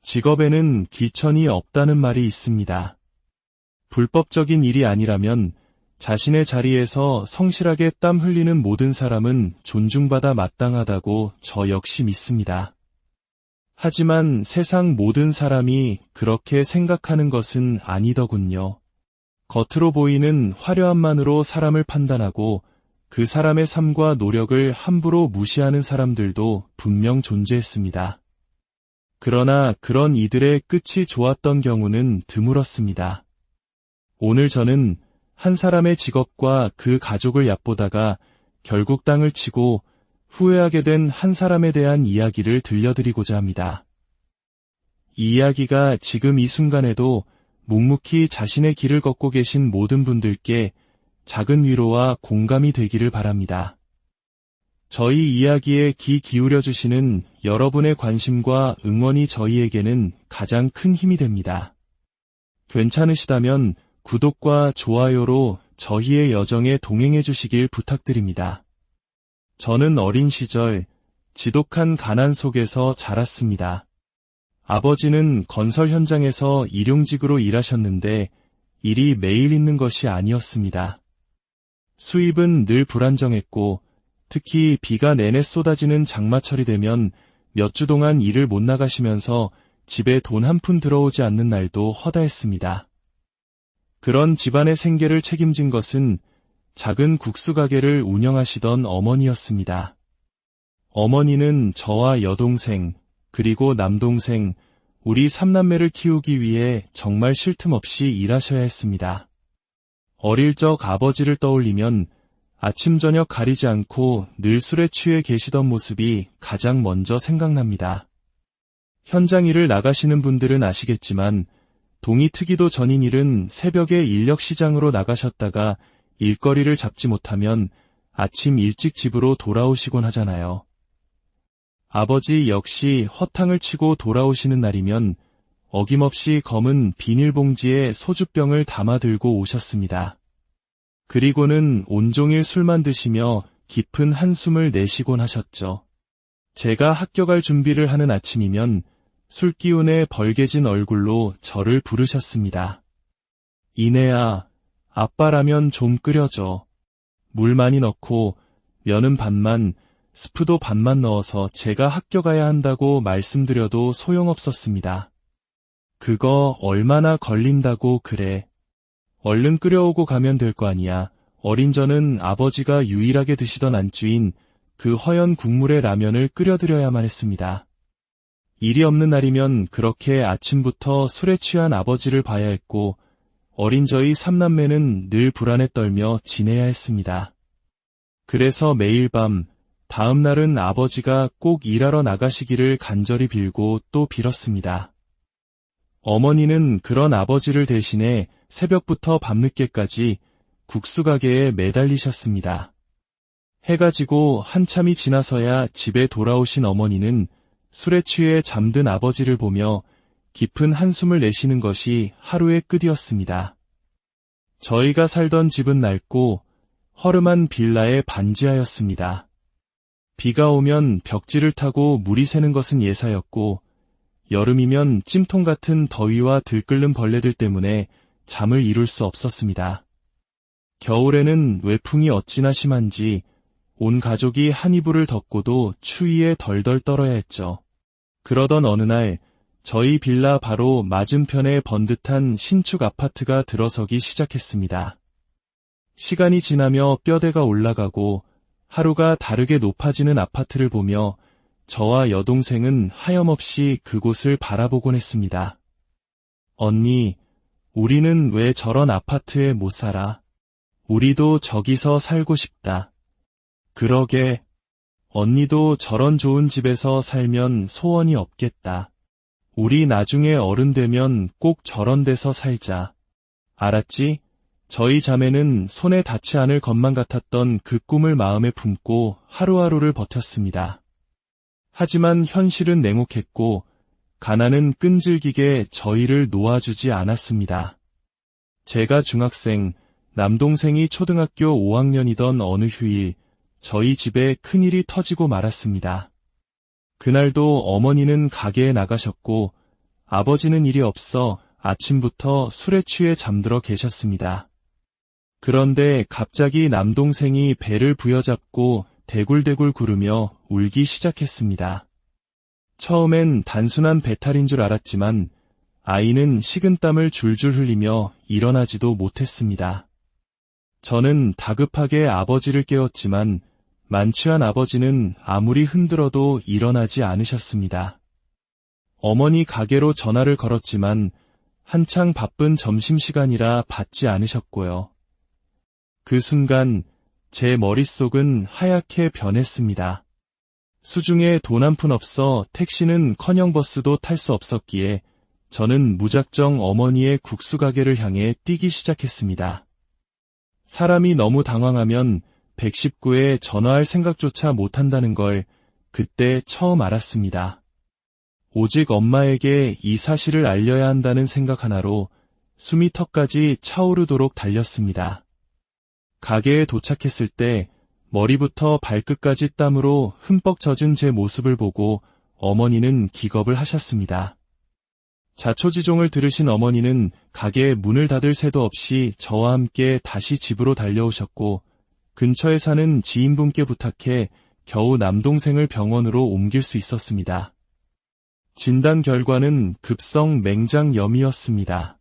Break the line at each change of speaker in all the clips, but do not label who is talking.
직업에는 귀천이 없다는 말이 있습니다. 불법적인 일이 아니라면 자신의 자리에서 성실하게 땀 흘리는 모든 사람은 존중받아 마땅하다고 저 역시 믿습니다. 하지만 세상 모든 사람이 그렇게 생각하는 것은 아니더군요. 겉으로 보이는 화려함만으로 사람을 판단하고 그 사람의 삶과 노력을 함부로 무시하는 사람들도 분명 존재했습니다. 그러나 그런 이들의 끝이 좋았던 경우는 드물었습니다. 오늘 저는 한 사람의 직업과 그 가족을 얕보다가 결국 땅을 치고 후회하게 된 한 사람에 대한 이야기를 들려드리고자 합니다. 이 이야기가 지금 이 순간에도 묵묵히 자신의 길을 걷고 계신 모든 분들께 작은 위로와 공감이 되기를 바랍니다. 저희 이야기에 귀 기울여주시는 여러분의 관심과 응원이 저희에게는 가장 큰 힘이 됩니다. 괜찮으시다면 구독과 좋아요로 저희의 여정에 동행해 주시길 부탁드립니다. 저는 어린 시절 지독한 가난 속에서 자랐습니다. 아버지는 건설 현장에서 일용직으로 일하셨는데 일이 매일 있는 것이 아니었습니다. 수입은 늘 불안정했고 특히 비가 내내 쏟아지는 장마철이 되면 몇 주 동안 일을 못 나가시면서 집에 돈 한 푼 들어오지 않는 날도 허다했습니다. 그런 집안의 생계를 책임진 것은 작은 국수 가게를 운영하시던 어머니였습니다. 어머니는 저와 여동생, 그리고 남동생, 우리 3남매를 키우기 위해 정말 쉴 틈 없이 일하셔야 했습니다. 어릴 적 아버지를 떠올리면 아침 저녁 가리지 않고 늘 술에 취해 계시던 모습이 가장 먼저 생각납니다. 현장 일을 나가시는 분들은 아시겠지만 동이 트기도 전인 일은 새벽에 인력시장으로 나가셨다가 일거리를 잡지 못하면 아침 일찍 집으로 돌아오시곤 하잖아요. 아버지 역시 허탕을 치고 돌아오시는 날이면 어김없이 검은 비닐봉지에 소주병을 담아 들고 오셨습니다. 그리고는 온종일 술만 드시며 깊은 한숨을 내쉬곤 하셨죠. 제가 학교 갈 준비를 하는 아침이면 술기운에 벌개진 얼굴로 저를 부르셨습니다. 이내야, 아빠라면 좀 끓여줘. 물 많이 넣고 면은 반만, 스프도 반만 넣어서 제가 학교 가야 한다고 말씀드려도 소용없었습니다. 그거 얼마나 걸린다고 그래. 얼른 끓여오고 가면 될 거 아니야. 어린 저는 아버지가 유일하게 드시던 안주인 그 허연 국물의 라면을 끓여드려야만 했습니다. 일이 없는 날이면 그렇게 아침부터 술에 취한 아버지를 봐야 했고 어린 저희 3남매는 늘 불안에 떨며 지내야 했습니다. 그래서 매일 밤 다음 날은 아버지가 꼭 일하러 나가시기를 간절히 빌고 또 빌었습니다. 어머니는 그런 아버지를 대신해 새벽부터 밤늦게까지 국수 가게에 매달리셨습니다. 해가 지고 한참이 지나서야 집에 돌아오신 어머니는 술에 취해 잠든 아버지를 보며 깊은 한숨을 내쉬는 것이 하루의 끝이었습니다. 저희가 살던 집은 낡고 허름한 빌라의 반지하였습니다. 비가 오면 벽지를 타고 물이 새는 것은 예사였고 여름이면 찜통 같은 더위와 들끓는 벌레들 때문에 잠을 이룰 수 없었습니다. 겨울에는 외풍이 어찌나 심한지 온 가족이 한 이불을 덮고도 추위에 덜덜 떨어야 했죠. 그러던 어느 날 저희 빌라 바로 맞은편에 번듯한 신축 아파트가 들어서기 시작했습니다. 시간이 지나며 뼈대가 올라가고 하루가 다르게 높아지는 아파트를 보며 저와 여동생은 하염없이 그곳을 바라보곤 했습니다. 언니, 우리는 왜 저런 아파트에 못 살아? 우리도 저기서 살고 싶다. 그러게, 언니도 저런 좋은 집에서 살면 소원이 없겠다. 우리 나중에 어른 되면 꼭 저런 데서 살자. 알았지? 저희 자매는 손에 닿지 않을 것만 같았던 그 꿈을 마음에 품고 하루하루를 버텼습니다. 하지만 현실은 냉혹했고 가난은 끈질기게 저희를 놓아주지 않았습니다. 제가 중학생, 남동생이 초등학교 5학년이던 어느 휴일, 저희 집에 큰일이 터지고 말았습니다. 그날도 어머니는 가게에 나가셨고 아버지는 일이 없어 아침부터 술에 취해 잠들어 계셨습니다. 그런데 갑자기 남동생이 배를 부여잡고 대굴대굴 구르며 울기 시작했습니다. 처음엔 단순한 배탈인 줄 알았지만 아이는 식은땀을 줄줄 흘리며 일어나지도 못했습니다. 저는 다급하게 아버지를 깨웠지만 만취한 아버지는 아무리 흔들어도 일어나지 않으셨습니다. 어머니 가게로 전화를 걸었지만 한창 바쁜 점심시간이라 받지 않으셨고요. 그 순간 제 머릿속은 하얗게 변했습니다. 수중에 돈 한 푼 없어 택시는커녕 버스도 탈 수 없었기에 저는 무작정 어머니의 국수 가게를 향해 뛰기 시작했습니다. 사람이 너무 당황하면 119에 전화할 생각조차 못한다는 걸 그때 처음 알았습니다. 오직 엄마에게 이 사실을 알려야 한다는 생각 하나로 숨이 턱까지 차오르도록 달렸습니다. 가게에 도착했을 때 머리부터 발끝까지 땀으로 흠뻑 젖은 제 모습을 보고 어머니는 기겁을 하셨습니다. 자초지종을 들으신 어머니는 가게에 문을 닫을 새도 없이 저와 함께 다시 집으로 달려오셨고 근처에 사는 지인분께 부탁해 겨우 남동생을 병원으로 옮길 수 있었습니다. 진단 결과는 급성 맹장염이었습니다.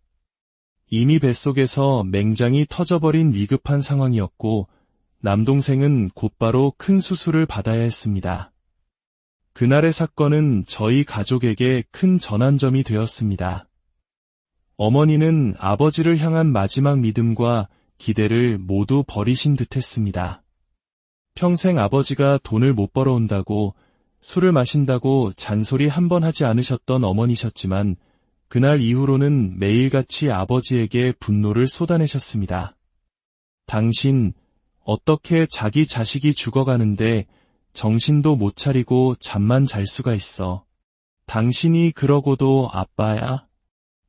이미 뱃속에서 맹장이 터져버린 위급한 상황이었고 남동생은 곧바로 큰 수술을 받아야 했습니다. 그날의 사건은 저희 가족에게 큰 전환점이 되었습니다. 어머니는 아버지를 향한 마지막 믿음과 기대를 모두 버리신 듯했습니다. 평생 아버지가 돈을 못 벌어온다고 술을 마신다고 잔소리 한 번 하지 않으셨던 어머니셨지만 그날 이후로는 매일같이 아버지에게 분노를 쏟아내셨습니다. 당신 어떻게 자기 자식이 죽어가는데 정신도 못 차리고 잠만 잘 수가 있어. 당신이 그러고도 아빠야?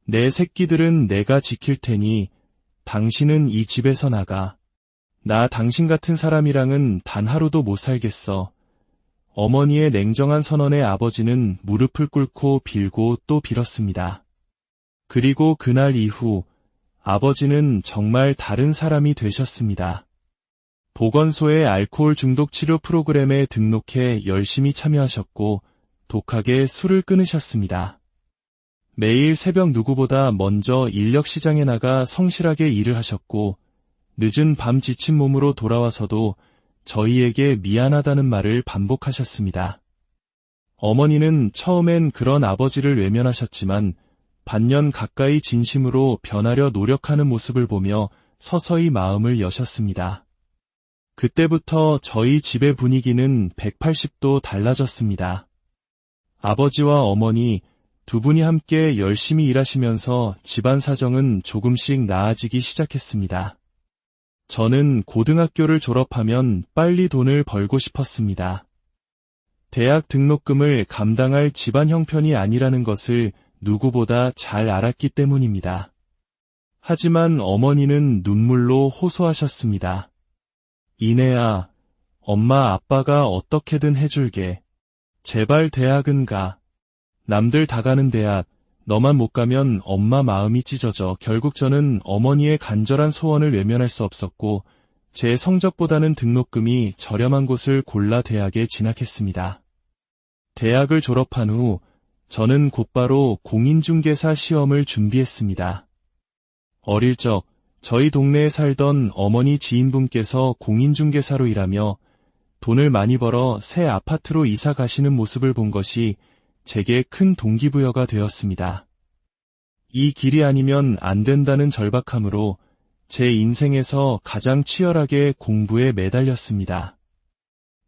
내 새끼들은 내가 지킬 테니 당신은 이 집에서 나가. 나 당신 같은 사람이랑은 단 하루도 못 살겠어. 어머니의 냉정한 선언에 아버지는 무릎을 꿇고 빌고 또 빌었습니다. 그리고 그날 이후 아버지는 정말 다른 사람이 되셨습니다. 보건소의 알코올 중독 치료 프로그램에 등록해 열심히 참여하셨고 독하게 술을 끊으셨습니다. 매일 새벽 누구보다 먼저 인력시장에 나가 성실하게 일을 하셨고 늦은 밤 지친 몸으로 돌아와서도 저희에게 미안하다는 말을 반복하셨습니다. 어머니는 처음엔 그런 아버지를 외면하셨지만 반년 가까이 진심으로 변하려 노력하는 모습을 보며 서서히 마음을 여셨습니다. 그때부터 저희 집의 분위기는 180도 달라졌습니다. 아버지와 어머니 두 분이 함께 열심히 일하시면서 집안 사정은 조금씩 나아지기 시작했습니다. 저는 고등학교를 졸업하면 빨리 돈을 벌고 싶었습니다. 대학 등록금을 감당할 집안 형편이 아니라는 것을 누구보다 잘 알았기 때문입니다. 하지만 어머니는 눈물로 호소하셨습니다. 이내야, 엄마 아빠가 어떻게든 해줄게. 제발 대학은 가. 남들 다 가는 대학, 너만 못 가면 엄마 마음이 찢어져. 결국 저는 어머니의 간절한 소원을 외면할 수 없었고 제 성적보다는 등록금이 저렴한 곳을 골라 대학에 진학했습니다. 대학을 졸업한 후 저는 곧바로 공인중개사 시험을 준비했습니다. 어릴 적 저희 동네에 살던 어머니 지인분께서 공인중개사로 일하며 돈을 많이 벌어 새 아파트로 이사 가시는 모습을 본 것이 제게 큰 동기부여가 되었습니다. 이 길이 아니면 안 된다는 절박함으로 제 인생에서 가장 치열하게 공부에 매달렸습니다.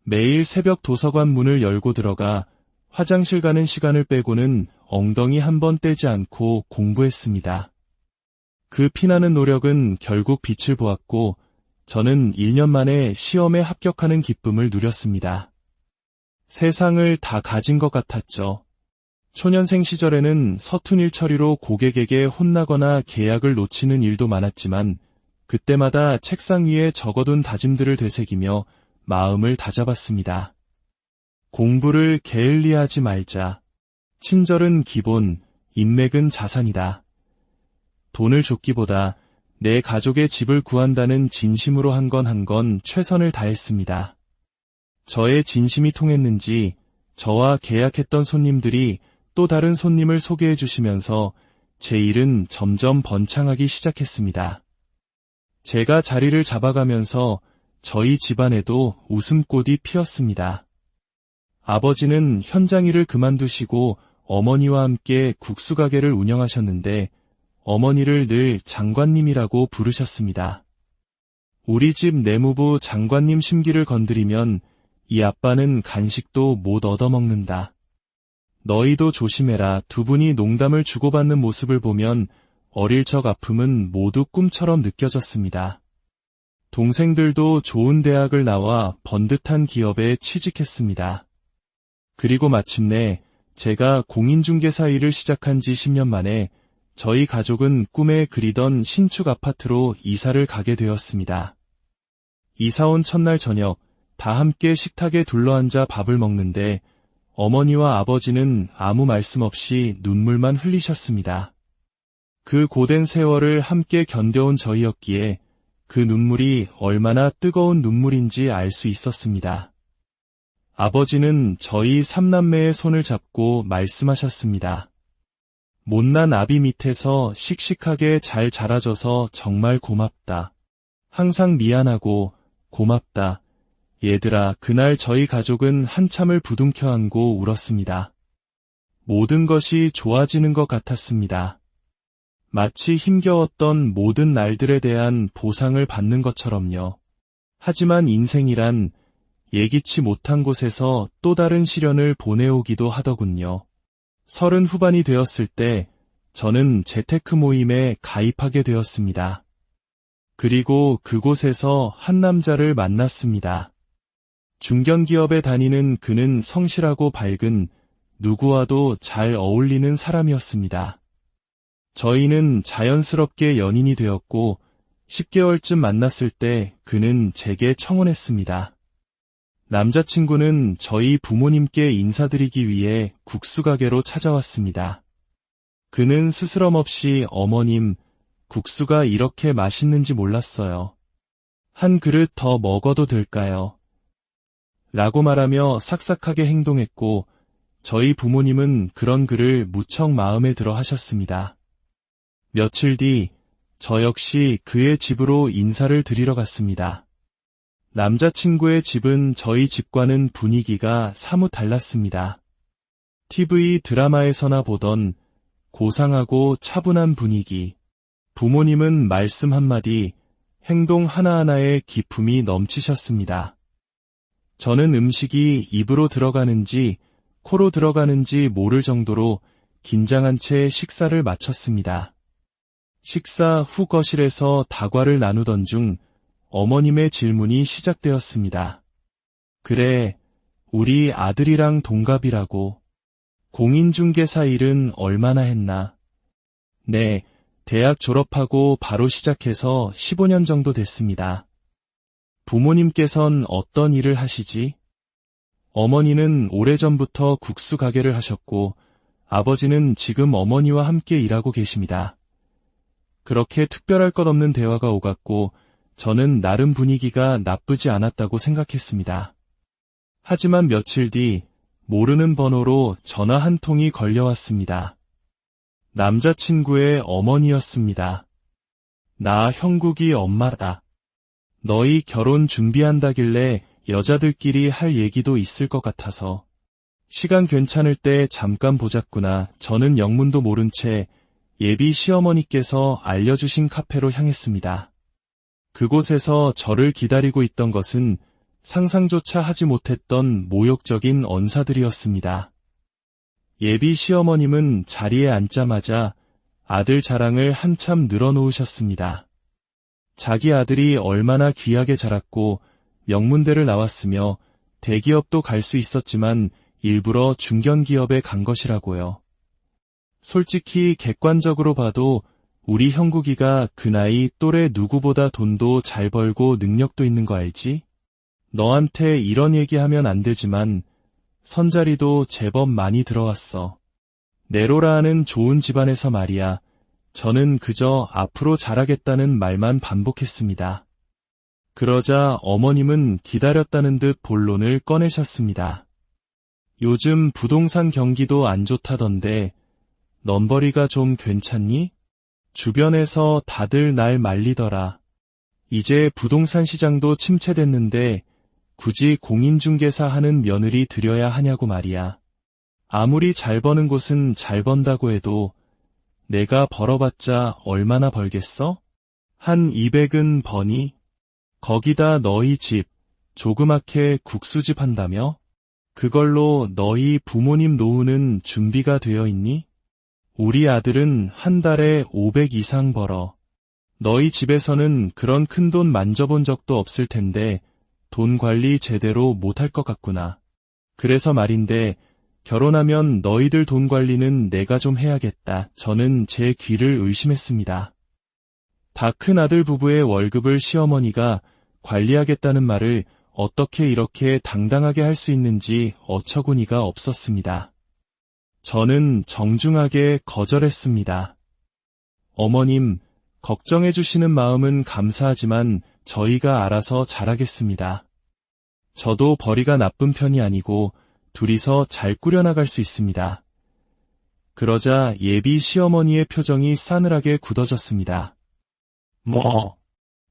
매일 새벽 도서관 문을 열고 들어가 화장실 가는 시간을 빼고는 엉덩이 한 번 떼지 않고 공부했습니다. 그 피나는 노력은 결국 빛을 보았고 저는 1년 만에 시험에 합격하는 기쁨을 누렸습니다. 세상을 다 가진 것 같았죠. 초년생 시절에는 서툰 일 처리로 고객에게 혼나거나 계약을 놓치는 일도 많았지만 그때마다 책상 위에 적어둔 다짐들을 되새기며 마음을 다잡았습니다. 공부를 게을리하지 말자. 친절은 기본, 인맥은 자산이다. 돈을 줬기보다 내 가족의 집을 구한다는 진심으로 한 건 최선을 다했습니다. 저의 진심이 통했는지 저와 계약했던 손님들이 또 다른 손님을 소개해 주시면서 제 일은 점점 번창하기 시작했습니다. 제가 자리를 잡아가면서 저희 집안에도 웃음꽃이 피었습니다. 아버지는 현장 일을 그만두시고 어머니와 함께 국수 가게를 운영하셨는데 어머니를 늘 장관님이라고 부르셨습니다. 우리 집 내무부 장관님 심기를 건드리면 이 아빠는 간식도 못 얻어먹는다. 너희도 조심해라. 두 분이 농담을 주고받는 모습을 보면 어릴 적 아픔은 모두 꿈처럼 느껴졌습니다. 동생들도 좋은 대학을 나와 번듯한 기업에 취직했습니다. 그리고 마침내 제가 공인중개사 일을 시작한 지 10년 만에 저희 가족은 꿈에 그리던 신축 아파트로 이사를 가게 되었습니다. 이사 온 첫날 저녁 다 함께 식탁에 둘러앉아 밥을 먹는데 어머니와 아버지는 아무 말씀 없이 눈물만 흘리셨습니다. 그 고된 세월을 함께 견뎌온 저희였기에 그 눈물이 얼마나 뜨거운 눈물인지 알 수 있었습니다. 아버지는 저희 삼남매의 손을 잡고 말씀하셨습니다. 못난 아비 밑에서 씩씩하게 잘 자라줘서 정말 고맙다. 항상 미안하고 고맙다. 얘들아, 그날 저희 가족은 한참을 부둥켜 안고 울었습니다. 모든 것이 좋아지는 것 같았습니다. 마치 힘겨웠던 모든 날들에 대한 보상을 받는 것처럼요. 하지만 인생이란 예기치 못한 곳에서 또 다른 시련을 보내오기도 하더군요. 30 후반이 되었을 때 저는 재테크 모임에 가입하게 되었습니다. 그리고 그곳에서 한 남자를 만났습니다. 중견기업에 다니는 그는 성실하고 밝은 누구와도 잘 어울리는 사람이었습니다. 저희는 자연스럽게 연인이 되었고 10개월쯤 만났을 때 그는 제게 청혼했습니다. 남자친구는 저희 부모님께 인사드리기 위해 국수가게로 찾아왔습니다. 그는 스스럼 없이 어머님, 국수가 이렇게 맛있는지 몰랐어요. 한 그릇 더 먹어도 될까요? 라고 말하며 삭삭하게 행동했고 저희 부모님은 그런 그를 무척 마음에 들어 하셨습니다. 며칠 뒤 저 역시 그의 집으로 인사를 드리러 갔습니다. 남자친구의 집은 저희 집과는 분위기가 사뭇 달랐습니다. TV 드라마에서나 보던 고상하고 차분한 분위기. 부모님은 말씀 한마디, 행동 하나하나에 기품이 넘치셨습니다. 저는 음식이 입으로 들어가는지 코로 들어가는지 모를 정도로 긴장한 채 식사를 마쳤습니다. 식사 후 거실에서 다과를 나누던 중 어머님의 질문이 시작되었습니다. 그래, 우리 아들이랑 동갑이라고. 공인중개사 일은 얼마나 했나? 네, 대학 졸업하고 바로 시작해서 15년 정도 됐습니다. 부모님께선 어떤 일을 하시지? 어머니는 오래전부터 국수 가게를 하셨고 아버지는 지금 어머니와 함께 일하고 계십니다. 그렇게 특별할 것 없는 대화가 오갔고 저는 나름 분위기가 나쁘지 않았다고 생각했습니다. 하지만 며칠 뒤 모르는 번호로 전화 한 통이 걸려왔습니다. 남자친구의 어머니였습니다. 나 형국이 엄마다. 너희 결혼 준비한다길래 여자들끼리 할 얘기도 있을 것 같아서. 시간 괜찮을 때 잠깐 보자꾸나. 저는 영문도 모른 채 예비 시어머니께서 알려주신 카페로 향했습니다. 그곳에서 저를 기다리고 있던 것은 상상조차 하지 못했던 모욕적인 언사들이었습니다. 예비 시어머님은 자리에 앉자마자 아들 자랑을 한참 늘어놓으셨습니다. 자기 아들이 얼마나 귀하게 자랐고 명문대를 나왔으며 대기업도 갈 수 있었지만 일부러 중견기업에 간 것이라고요. 솔직히 객관적으로 봐도 우리 형국이가 그 나이 또래 누구보다 돈도 잘 벌고 능력도 있는 거 알지? 너한테 이런 얘기하면 안 되지만 선자리도 제법 많이 들어왔어. 네로라 하는 좋은 집안에서 말이야. 저는 그저 앞으로 잘하겠다는 말만 반복했습니다. 그러자 어머님은 기다렸다는 듯 본론을 꺼내셨습니다. 요즘 부동산 경기도 안 좋다던데 넘버리가 좀 괜찮니? 주변에서 다들 날 말리더라. 이제 부동산 시장도 침체됐는데 굳이 공인중개사 하는 며느리 들여야 하냐고 말이야. 아무리 잘 버는 곳은 잘 번다고 해도 내가 벌어봤자 얼마나 벌겠어? 한 200은 버니? 거기다 너희 집, 조그맣게 국수집 한다며? 그걸로 너희 부모님 노후는 준비가 되어 있니? 우리 아들은 한 달에 500 이상 벌어. 너희 집에서는 그런 큰 돈 만져본 적도 없을 텐데 돈 관리 제대로 못할 것 같구나. 그래서 말인데 결혼하면 너희들 돈 관리는 내가 좀 해야겠다. 저는 제 귀를 의심했습니다. 다 큰 아들 부부의 월급을 시어머니가 관리하겠다는 말을 어떻게 이렇게 당당하게 할 수 있는지 어처구니가 없었습니다. 저는 정중하게 거절했습니다. 어머님, 걱정해 주시는 마음은 감사하지만 저희가 알아서 잘하겠습니다. 저도 벌이가 나쁜 편이 아니고 둘이서 잘 꾸려나갈 수 있습니다. 그러자 예비 시어머니의 표정이 싸늘하게 굳어졌습니다. 뭐?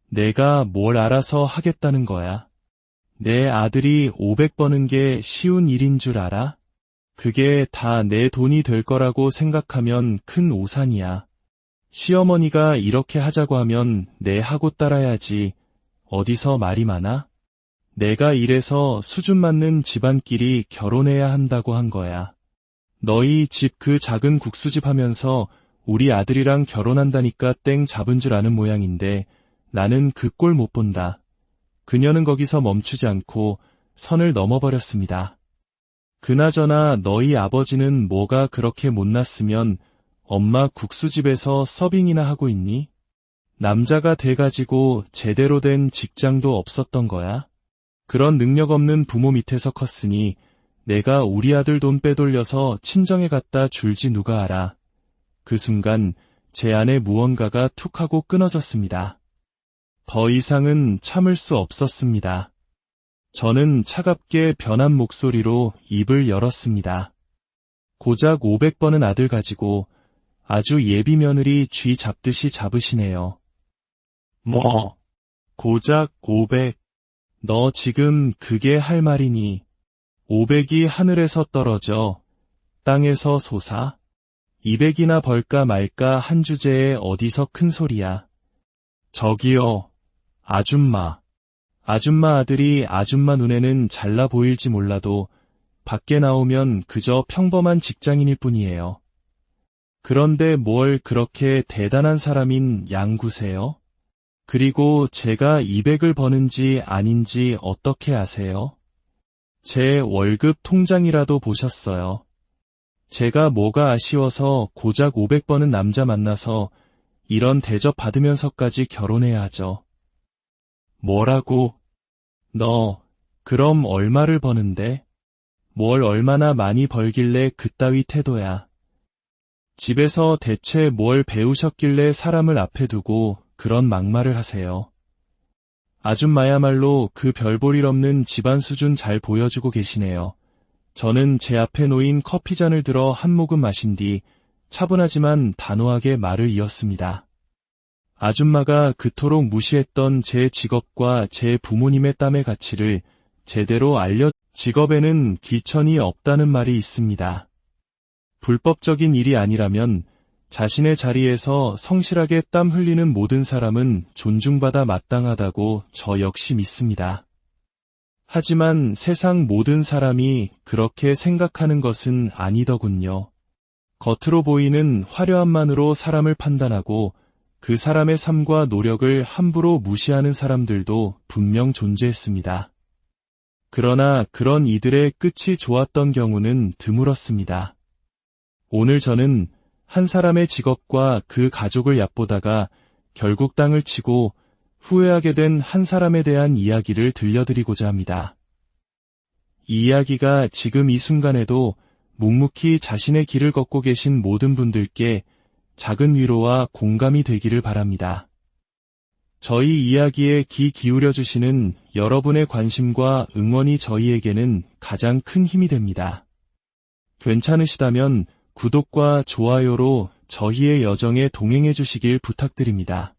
내가 뭘 알아서 하겠다는 거야? 내 아들이 500 버는 게 쉬운 일인 줄 알아? 그게 다 내 돈이 될 거라고 생각하면 큰 오산이야. 시어머니가 이렇게 하자고 하면 내 하고 따라야지. 어디서 말이 많아? 내가 이래서 수준 맞는 집안끼리 결혼해야 한다고 한 거야. 너희 집 그 작은 국수집 하면서 우리 아들이랑 결혼한다니까 땡 잡은 줄 아는 모양인데 나는 그 꼴 못 본다. 그녀는 거기서 멈추지 않고 선을 넘어버렸습니다. 그나저나 너희 아버지는 뭐가 그렇게 못났으면 엄마 국수집에서 서빙이나 하고 있니? 남자가 돼가지고 제대로 된 직장도 없었던 거야? 그런 능력 없는 부모 밑에서 컸으니 내가 우리 아들 돈 빼돌려서 친정에 갖다 줄지 누가 알아. 그 순간 제 안에 무언가가 툭 하고 끊어졌습니다. 더 이상은 참을 수 없었습니다. 저는 차갑게 변한 목소리로 입을 열었습니다. 고작 500번은 아들 가지고 아주 예비 며느리 쥐 잡듯이 잡으시네요. 뭐? 고작 500. 너 지금 그게 할 말이니? 500이 하늘에서 떨어져 땅에서 솟아? 200이나 벌까 말까 한 주제에 어디서 큰 소리야. 저기요, 아줌마. 아줌마 아들이 아줌마 눈에는 잘나 보일지 몰라도 밖에 나오면 그저 평범한 직장인일 뿐이에요. 그런데 뭘 그렇게 대단한 사람인 양구세요? 그리고 제가 200을 버는지 아닌지 어떻게 아세요? 제 월급 통장이라도 보셨어요. 제가 뭐가 아쉬워서 고작 500 버는 남자 만나서 이런 대접 받으면서까지 결혼해야 하죠. 뭐라고? 너, 그럼 얼마를 버는데? 뭘 얼마나 많이 벌길래 그따위 태도야. 집에서 대체 뭘 배우셨길래 사람을 앞에 두고 그런 막말을 하세요. 아줌마야말로 그 별볼일 없는 집안 수준 잘 보여주고 계시네요. 저는 제 앞에 놓인 커피잔을 들어 한 모금 마신 뒤 차분하지만 단호하게 말을 이었습니다. 아줌마가 그토록 무시했던 제 직업과 제 부모님의 땀의 가치를 제대로 직업에는 귀천이 없다는 말이 있습니다. 불법적인 일이 아니라면 자신의 자리에서 성실하게 땀 흘리는 모든 사람은 존중받아 마땅하다고 저 역시 믿습니다. 하지만 세상 모든 사람이 그렇게 생각하는 것은 아니더군요. 겉으로 보이는 화려함만으로 사람을 판단하고 그 사람의 삶과 노력을 함부로 무시하는 사람들도 분명 존재했습니다. 그러나 그런 이들의 끝이 좋았던 경우는 드물었습니다. 오늘 저는 한 사람의 직업과 그 가족을 얕보다가 결국 땅을 치고 후회하게 된 한 사람에 대한 이야기를 들려드리고자 합니다. 이 이야기가 지금 이 순간에도 묵묵히 자신의 길을 걷고 계신 모든 분들께 작은 위로와 공감이 되기를 바랍니다. 저희 이야기에 귀 기울여 주시는 여러분의 관심과 응원이 저희에게는 가장 큰 힘이 됩니다. 괜찮으시다면 구독과 좋아요로 저희의 여정에 동행해 주시길 부탁드립니다.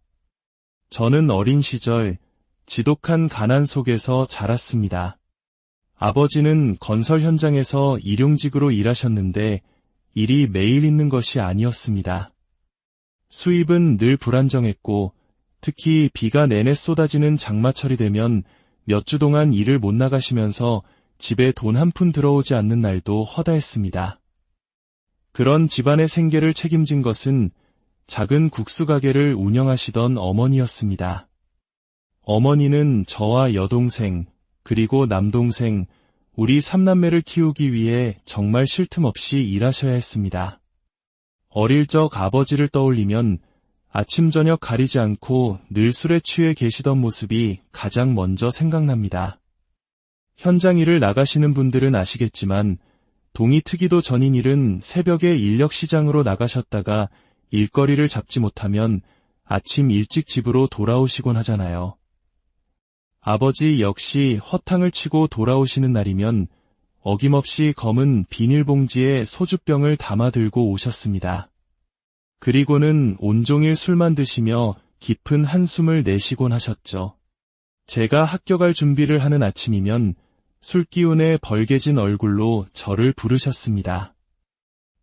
저는 어린 시절 지독한 가난 속에서 자랐습니다. 아버지는 건설 현장에서 일용직으로 일하셨는데 일이 매일 있는 것이 아니었습니다. 수입은 늘 불안정했고 특히 비가 내내 쏟아지는 장마철이 되면 몇 주 동안 일을 못 나가시면서 집에 돈 한 푼 들어오지 않는 날도 허다했습니다. 그런 집안의 생계를 책임진 것은 작은 국수 가게를 운영하시던 어머니였습니다. 어머니는 저와 여동생, 그리고 남동생, 우리 3남매를 키우기 위해 정말 쉴 틈 없이 일하셔야 했습니다. 어릴 적 아버지를 떠올리면 아침 저녁 가리지 않고 늘 술에 취해 계시던 모습이 가장 먼저 생각납니다. 현장 일을 나가시는 분들은 아시겠지만 동이 트기도 전인 일은 새벽에 인력시장으로 나가셨다가 일거리를 잡지 못하면 아침 일찍 집으로 돌아오시곤 하잖아요. 아버지 역시 허탕을 치고 돌아오시는 날이면 어김없이 검은 비닐봉지에 소주병을 담아 들고 오셨습니다. 그리고는 온종일 술만 드시며 깊은 한숨을 내쉬곤 하셨죠. 제가 학교 갈 준비를 하는 아침이면 술기운에 벌개진 얼굴로 저를 부르셨습니다.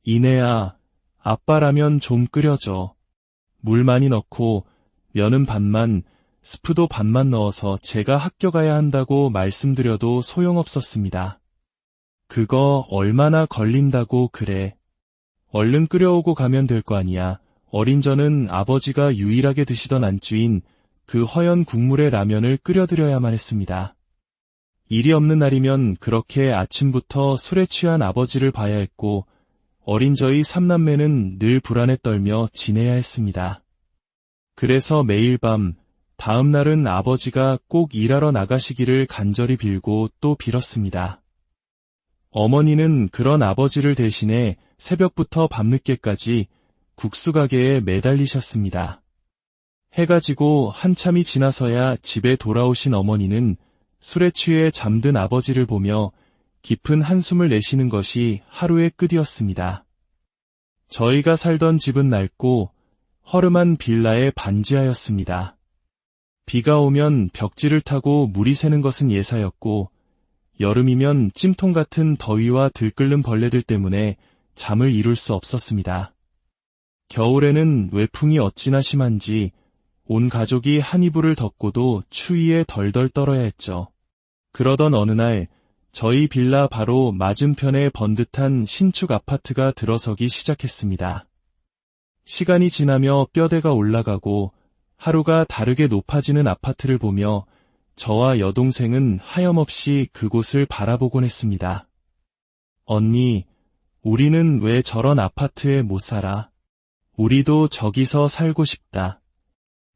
이내야, 아빠라면 좀 끓여줘. 물 많이 넣고 면은 반만, 스프도 반만 넣어서 제가 학교 가야 한다고 말씀드려도 소용없었습니다. 그거 얼마나 걸린다고 그래. 얼른 끓여오고 가면 될 거 아니야. 어린 저는 아버지가 유일하게 드시던 안주인 그 허연 국물의 라면을 끓여드려야만 했습니다. 일이 없는 날이면 그렇게 아침부터 술에 취한 아버지를 봐야 했고 어린 저희 3남매는 늘 불안에 떨며 지내야 했습니다. 그래서 매일 밤 다음 날은 아버지가 꼭 일하러 나가시기를 간절히 빌고 또 빌었습니다. 어머니는 그런 아버지를 대신해 새벽부터 밤늦게까지 국수 가게에 매달리셨습니다. 해가 지고 한참이 지나서야 집에 돌아오신 어머니는 술에 취해 잠든 아버지를 보며 깊은 한숨을 내쉬는 것이 하루의 끝이었습니다. 저희가 살던 집은 낡고 허름한 빌라에 반지하였습니다. 비가 오면 벽지를 타고 물이 새는 것은 예사였고 여름이면 찜통 같은 더위와 들끓는 벌레들 때문에 잠을 이룰 수 없었습니다. 겨울에는 외풍이 어찌나 심한지 온 가족이 한 이불을 덮고도 추위에 덜덜 떨어야 했죠. 그러던 어느 날 저희 빌라 바로 맞은편에 번듯한 신축 아파트가 들어서기 시작했습니다. 시간이 지나며 뼈대가 올라가고 하루가 다르게 높아지는 아파트를 보며 저와 여동생은 하염없이 그곳을 바라보곤 했습니다. 언니, 우리는 왜 저런 아파트에 못 살아? 우리도 저기서 살고 싶다.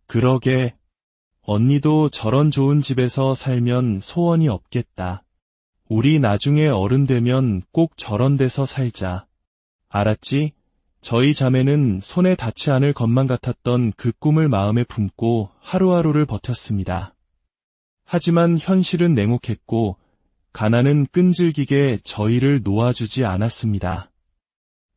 그러게, 언니도 저런 좋은 집에서 살면 소원이 없겠다. 우리 나중에 어른 되면 꼭 저런 데서 살자. 알았지? 저희 자매는 손에 닿지 않을 것만 같았던 그 꿈을 마음에 품고 하루하루를 버텼습니다. 하지만 현실은 냉혹했고 가난은 끈질기게 저희를 놓아주지 않았습니다.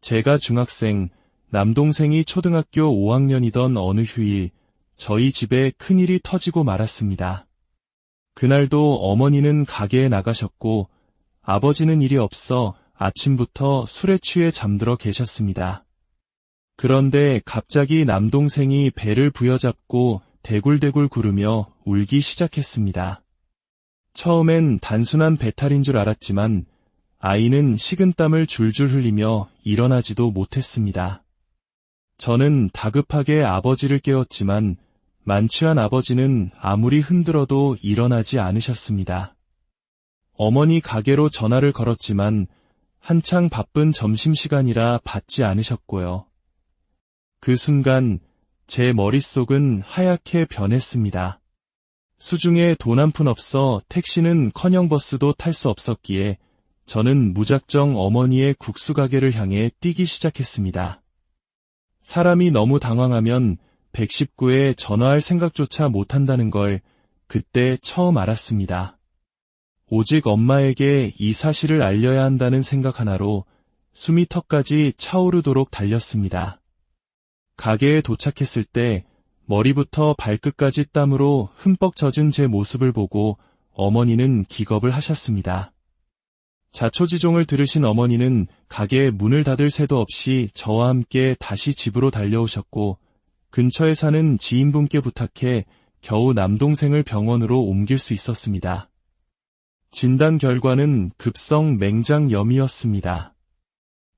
제가 중학생, 남동생이 초등학교 5학년이던 어느 휴일, 저희 집에 큰일이 터지고 말았습니다. 그날도 어머니는 가게에 나가셨고 아버지는 일이 없어 아침부터 술에 취해 잠들어 계셨습니다. 그런데 갑자기 남동생이 배를 부여잡고 대굴대굴 구르며 울기 시작했습니다. 처음엔 단순한 배탈인 줄 알았지만 아이는 식은땀을 줄줄 흘리며 일어나지도 못했습니다. 저는 다급하게 아버지를 깨웠지만 만취한 아버지는 아무리 흔들어도 일어나지 않으셨습니다. 어머니 가게로 전화를 걸었지만 한창 바쁜 점심시간이라 받지 않으셨고요. 그 순간 제 머릿속은 하얗게 변했습니다. 수중에 돈 한 푼 없어 택시는 커녕 버스도 탈 수 없었기에 저는 무작정 어머니의 국수 가게를 향해 뛰기 시작했습니다. 사람이 너무 당황하면 119에 전화할 생각조차 못한다는 걸 그때 처음 알았습니다. 오직 엄마에게 이 사실을 알려야 한다는 생각 하나로 숨이 턱까지 차오르도록 달렸습니다. 가게에 도착했을 때 머리부터 발끝까지 땀으로 흠뻑 젖은 제 모습을 보고 어머니는 기겁을 하셨습니다. 자초지종을 들으신 어머니는 가게의 문을 닫을 새도 없이 저와 함께 다시 집으로 달려오셨고 근처에 사는 지인분께 부탁해 겨우 남동생을 병원으로 옮길 수 있었습니다. 진단 결과는 급성 맹장염이었습니다.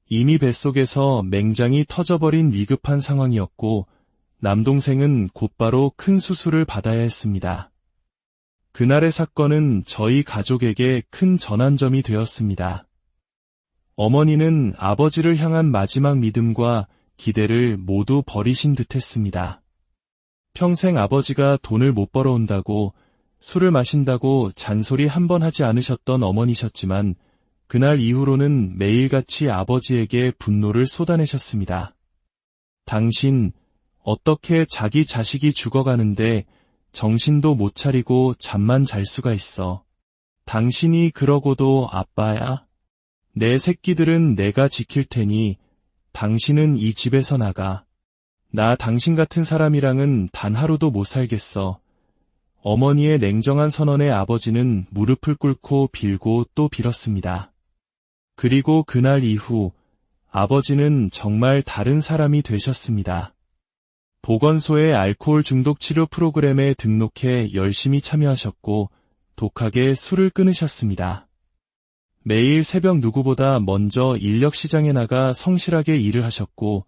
이미 뱃속에서 맹장이 터져버린 위급한 상황이었고 남동생은 곧바로 큰 수술을 받아야 했습니다. 그날의 사건은 저희 가족에게 큰 전환점이 되었습니다. 어머니는 아버지를 향한 마지막 믿음과 기대를 모두 버리신 듯했습니다. 평생 아버지가 돈을 못 벌어온다고 술을 마신다고 잔소리 한 번 하지 않으셨던 어머니셨지만 그날 이후로는 매일같이 아버지에게 분노를 쏟아내셨습니다. 당신 어떻게 자기 자식이 죽어가는데 정신도 못 차리고 잠만 잘 수가 있어. 당신이 그러고도 아빠야? 내 새끼들은 내가 지킬 테니 당신은 이 집에서 나가. 나 당신 같은 사람이랑은 단 하루도 못 살겠어. 어머니의 냉정한 선언에 아버지는 무릎을 꿇고 빌고 또 빌었습니다. 그리고 그날 이후 아버지는 정말 다른 사람이 되셨습니다. 보건소의 알코올 중독 치료 프로그램에 등록해 열심히 참여하셨고 독하게 술을 끊으셨습니다. 매일 새벽 누구보다 먼저 인력시장에 나가 성실하게 일을 하셨고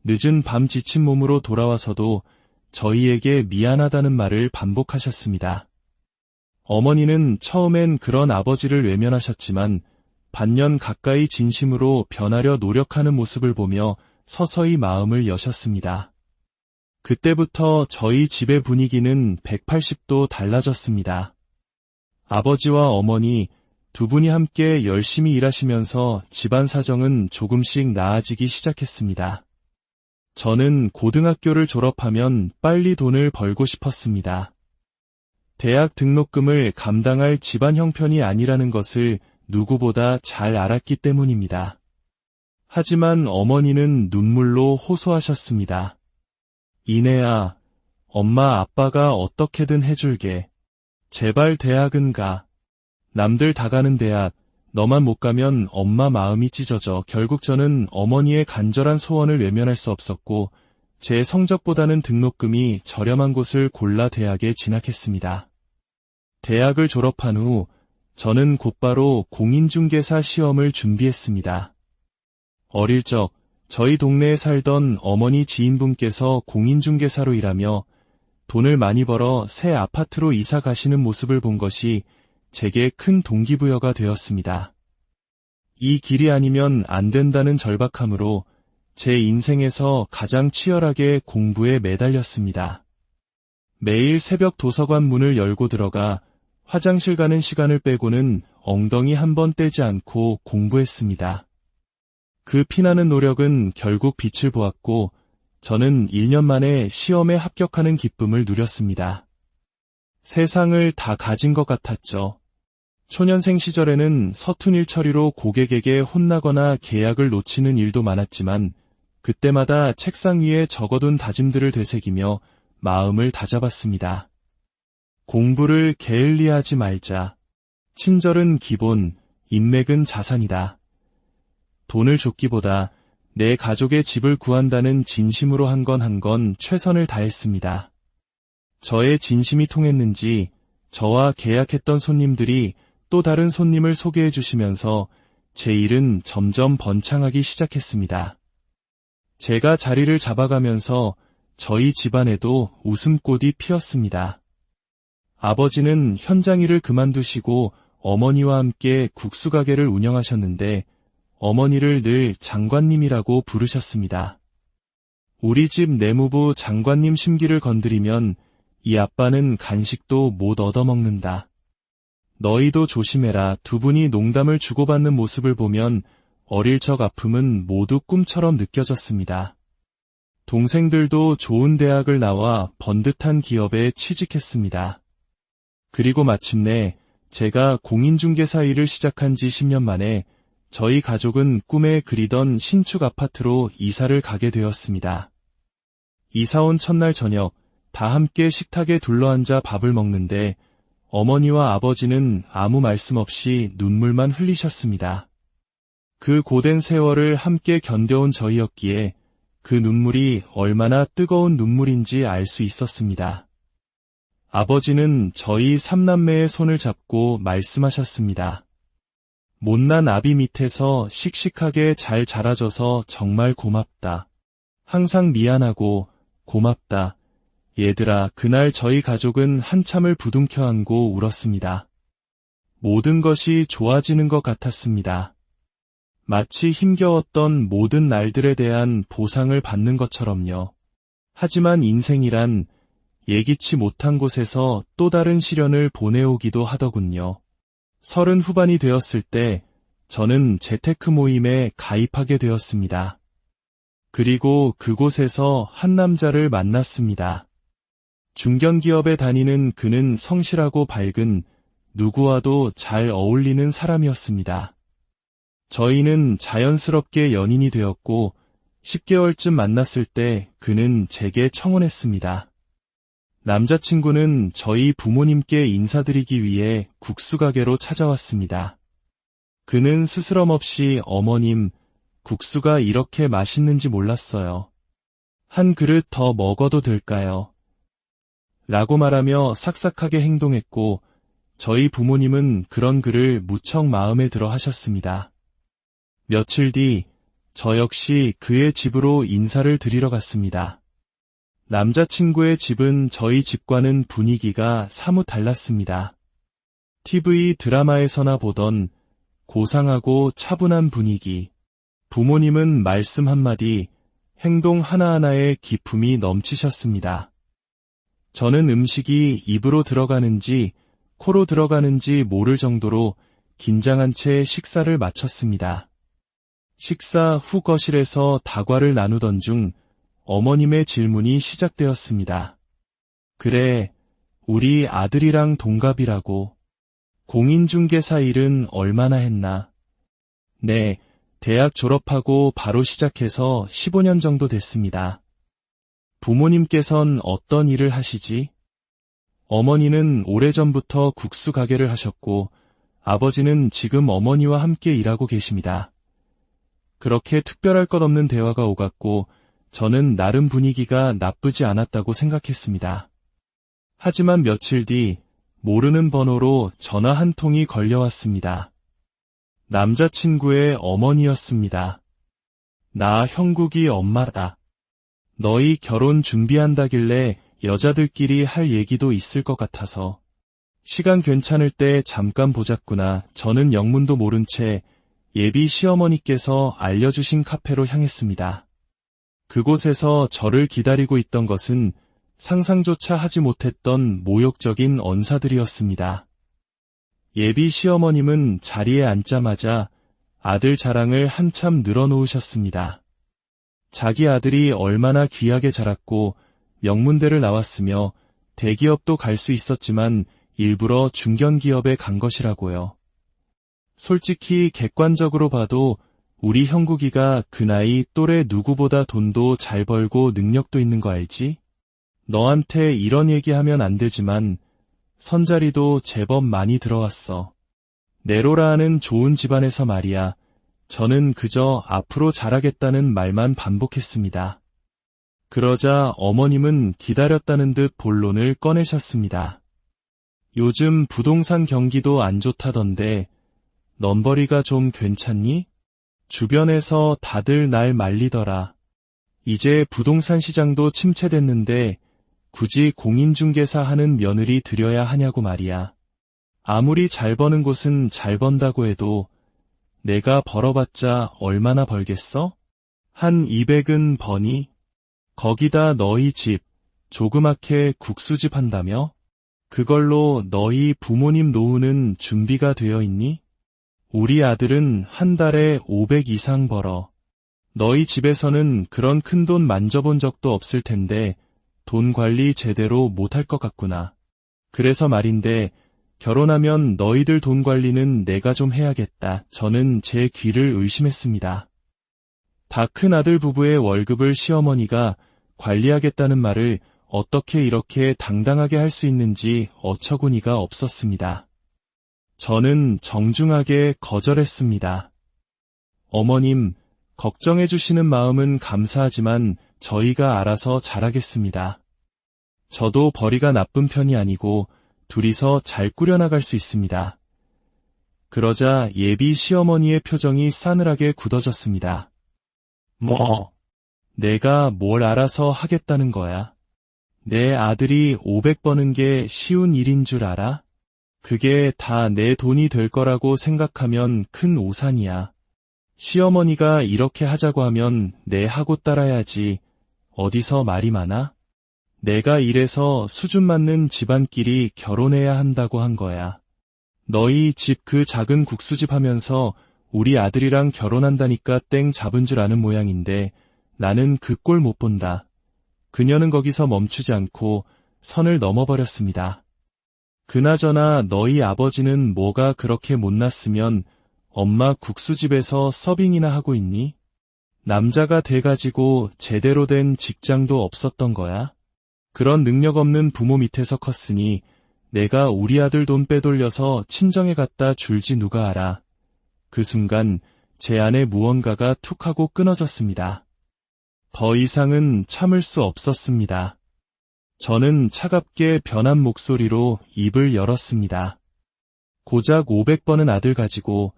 늦은 밤 지친 몸으로 돌아와서도 저희에게 미안하다는 말을 반복하셨습니다. 어머니는 처음엔 그런 아버지를 외면하셨지만 반년 가까이 진심으로 변하려 노력하는 모습을 보며 서서히 마음을 여셨습니다. 그때부터 저희 집의 분위기는 180도 달라졌습니다. 아버지와 어머니 두 분이 함께 열심히 일하시면서 집안 사정은 조금씩 나아지기 시작했습니다. 저는 고등학교를 졸업하면 빨리 돈을 벌고 싶었습니다. 대학 등록금을 감당할 집안 형편이 아니라는 것을 누구보다 잘 알았기 때문입니다. 하지만 어머니는 눈물로 호소하셨습니다. 이내야, 엄마 아빠가 어떻게든 해줄게. 제발 대학은 가. 남들 다 가는 대학, 너만 못 가면 엄마 마음이 찢어져. 결국 저는 어머니의 간절한 소원을 외면할 수 없었고 제 성적보다는 등록금이 저렴한 곳을 골라 대학에 진학했습니다. 대학을 졸업한 후 저는 곧바로 공인중개사 시험을 준비했습니다. 어릴 적 저희 동네에 살던 어머니 지인분께서 공인중개사로 일하며 돈을 많이 벌어 새 아파트로 이사 가시는 모습을 본 것이 제게 큰 동기부여가 되었습니다. 이 길이 아니면 안 된다는 절박함으로 제 인생에서 가장 치열하게 공부에 매달렸습니다. 매일 새벽 도서관 문을 열고 들어가 화장실 가는 시간을 빼고는 엉덩이 한 번 떼지 않고 공부했습니다. 그 피나는 노력은 결국 빛을 보았고 저는 1년 만에 시험에 합격하는 기쁨을 누렸습니다. 세상을 다 가진 것 같았죠. 초년생 시절에는 서툰 일 처리로 고객에게 혼나거나 계약을 놓치는 일도 많았지만 그때마다 책상 위에 적어둔 다짐들을 되새기며 마음을 다잡았습니다. 공부를 게을리하지 말자. 친절은 기본, 인맥은 자산이다. 돈을 줬기보다 내 가족의 집을 구한다는 진심으로 한 건 최선을 다했습니다. 저의 진심이 통했는지 저와 계약했던 손님들이 또 다른 손님을 소개해 주시면서 제 일은 점점 번창하기 시작했습니다. 제가 자리를 잡아가면서 저희 집안에도 웃음꽃이 피었습니다. 아버지는 현장 일을 그만두시고 어머니와 함께 국수 가게를 운영하셨는데 어머니를 늘 장관님이라고 부르셨습니다. 우리 집 내무부 장관님 심기를 건드리면 이 아빠는 간식도 못 얻어먹는다. 너희도 조심해라. 두 분이 농담을 주고받는 모습을 보면 어릴 적 아픔은 모두 꿈처럼 느껴졌습니다. 동생들도 좋은 대학을 나와 번듯한 기업에 취직했습니다. 그리고 마침내 제가 공인중개사 일을 시작한 지 10년 만에 저희 가족은 꿈에 그리던 신축 아파트로 이사를 가게 되었습니다. 이사 온 첫날 저녁 다 함께 식탁에 둘러앉아 밥을 먹는데 어머니와 아버지는 아무 말씀 없이 눈물만 흘리셨습니다. 그 고된 세월을 함께 견뎌온 저희였기에 그 눈물이 얼마나 뜨거운 눈물인지 알 수 있었습니다. 아버지는 저희 삼남매의 손을 잡고 말씀하셨습니다. 못난 아비 밑에서 씩씩하게 잘 자라줘서 정말 고맙다. 항상 미안하고 고맙다. 얘들아, 그날 저희 가족은 한참을 부둥켜 안고 울었습니다. 모든 것이 좋아지는 것 같았습니다. 마치 힘겨웠던 모든 날들에 대한 보상을 받는 것처럼요. 하지만 인생이란 예기치 못한 곳에서 또 다른 시련을 보내오기도 하더군요. 30 후반이 되었을 때 저는 재테크 모임에 가입하게 되었습니다. 그리고 그곳에서 한 남자를 만났습니다. 중견기업에 다니는 그는 성실하고 밝은 누구와도 잘 어울리는 사람이었습니다. 저희는 자연스럽게 연인이 되었고 10개월쯤 만났을 때 그는 제게 청혼했습니다. 남자친구는 저희 부모님께 인사드리기 위해 국수가게로 찾아왔습니다. 그는 스스럼 없이 어머님, 국수가 이렇게 맛있는지 몰랐어요. 한 그릇 더 먹어도 될까요? 라고 말하며 삭삭하게 행동했고 저희 부모님은 그런 그를 무척 마음에 들어 하셨습니다. 며칠 뒤 저 역시 그의 집으로 인사를 드리러 갔습니다. 남자친구의 집은 저희 집과는 분위기가 사뭇 달랐습니다. TV 드라마에서나 보던 고상하고 차분한 분위기. 부모님은 말씀 한마디, 행동 하나하나에 기품이 넘치셨습니다. 저는 음식이 입으로 들어가는지 코로 들어가는지 모를 정도로 긴장한 채 식사를 마쳤습니다. 식사 후 거실에서 다과를 나누던 중 어머님의 질문이 시작되었습니다. 그래, 우리 아들이랑 동갑이라고. 공인중개사 일은 얼마나 했나? 네, 대학 졸업하고 바로 시작해서 15년 정도 됐습니다. 부모님께선 어떤 일을 하시지? 어머니는 오래전부터 국수 가게를 하셨고 아버지는 지금 어머니와 함께 일하고 계십니다. 그렇게 특별할 것 없는 대화가 오갔고 저는 나름 분위기가 나쁘지 않았다고 생각했습니다. 하지만 며칠 뒤 모르는 번호로 전화 한 통이 걸려왔습니다. 남자친구의 어머니였습니다. 나 형국이 엄마다. 너희 결혼 준비한다길래 여자들끼리 할 얘기도 있을 것 같아서. 시간 괜찮을 때 잠깐 보자꾸나. 저는 영문도 모른 채 예비 시어머니께서 알려주신 카페로 향했습니다. 그곳에서 저를 기다리고 있던 것은 상상조차 하지 못했던 모욕적인 언사들이었습니다. 예비 시어머님은 자리에 앉자마자 아들 자랑을 한참 늘어놓으셨습니다. 자기 아들이 얼마나 귀하게 자랐고 명문대를 나왔으며 대기업도 갈 수 있었지만 일부러 중견기업에 간 것이라고요. 솔직히 객관적으로 봐도 우리 형국이가 그 나이 또래 누구보다 돈도 잘 벌고 능력도 있는 거 알지? 너한테 이런 얘기하면 안 되지만 선자리도 제법 많이 들어왔어. 네로라 하는 좋은 집안에서 말이야. 저는 그저 앞으로 잘하겠다는 말만 반복했습니다. 그러자 어머님은 기다렸다는 듯 본론을 꺼내셨습니다. 요즘 부동산 경기도 안 좋다던데 넘버리가 좀 괜찮니? 주변에서 다들 날 말리더라. 이제 부동산 시장도 침체됐는데 굳이 공인중개사 하는 며느리 들여야 하냐고 말이야. 아무리 잘 버는 곳은 잘 번다고 해도 내가 벌어봤자 얼마나 벌겠어? 한 200은 버니? 거기다 너희 집, 조그맣게 국수집 한다며? 그걸로 너희 부모님 노후는 준비가 되어 있니? 우리 아들은 한 달에 500 이상 벌어. 너희 집에서는 그런 큰 돈 만져본 적도 없을 텐데 돈 관리 제대로 못할 것 같구나. 그래서 말인데 결혼하면 너희들 돈 관리는 내가 좀 해야겠다. 저는 제 귀를 의심했습니다. 다 큰 아들 부부의 월급을 시어머니가 관리하겠다는 말을 어떻게 이렇게 당당하게 할 수 있는지 어처구니가 없었습니다. 저는 정중하게 거절했습니다. 어머님, 걱정해 주시는 마음은 감사하지만 저희가 알아서 잘하겠습니다. 저도 벌이가 나쁜 편이 아니고 둘이서 잘 꾸려나갈 수 있습니다. 그러자 예비 시어머니의 표정이 싸늘하게 굳어졌습니다. 뭐? 내가 뭘 알아서 하겠다는 거야? 내 아들이 500 버는 게 쉬운 일인 줄 알아? 그게 다 내 돈이 될 거라고 생각하면 큰 오산이야. 시어머니가 이렇게 하자고 하면 내 하고 따라야지. 어디서 말이 많아? 내가 이래서 수준 맞는 집안끼리 결혼해야 한다고 한 거야. 너희 집 그 작은 국수집 하면서 우리 아들이랑 결혼한다니까 땡 잡은 줄 아는 모양인데 나는 그 꼴 못 본다. 그녀는 거기서 멈추지 않고 선을 넘어버렸습니다. 그나저나 너희 아버지는 뭐가 그렇게 못났으면 엄마 국수집에서 서빙이나 하고 있니? 남자가 돼가지고 제대로 된 직장도 없었던 거야? 그런 능력 없는 부모 밑에서 컸으니 내가 우리 아들 돈 빼돌려서 친정에 갖다 줄지 누가 알아. 그 순간 제 안에 무언가가 툭 하고 끊어졌습니다. 더 이상은 참을 수 없었습니다. 저는 차갑게 변한 목소리로 입을 열었습니다. 고작 500번은 아들 가지고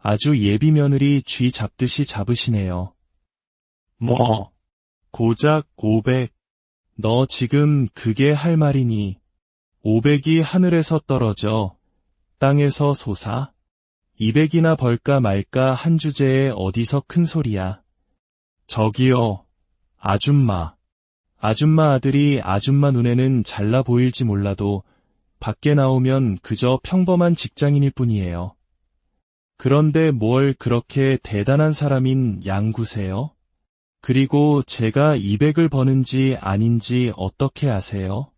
아주 예비 며느리 쥐 잡듯이 잡으시네요. 뭐? 고작 500. 너 지금 그게 할 말이니? 500이 하늘에서 떨어져 땅에서 솟아? 200이나 벌까 말까 한 주제에 어디서 큰 소리야. 저기요, 아줌마. 아줌마 아들이 아줌마 눈에는 잘나 보일지 몰라도 밖에 나오면 그저 평범한 직장인일 뿐이에요. 그런데 뭘 그렇게 대단한 사람인 양구세요? 그리고 제가 200을 버는지 아닌지 어떻게 아세요?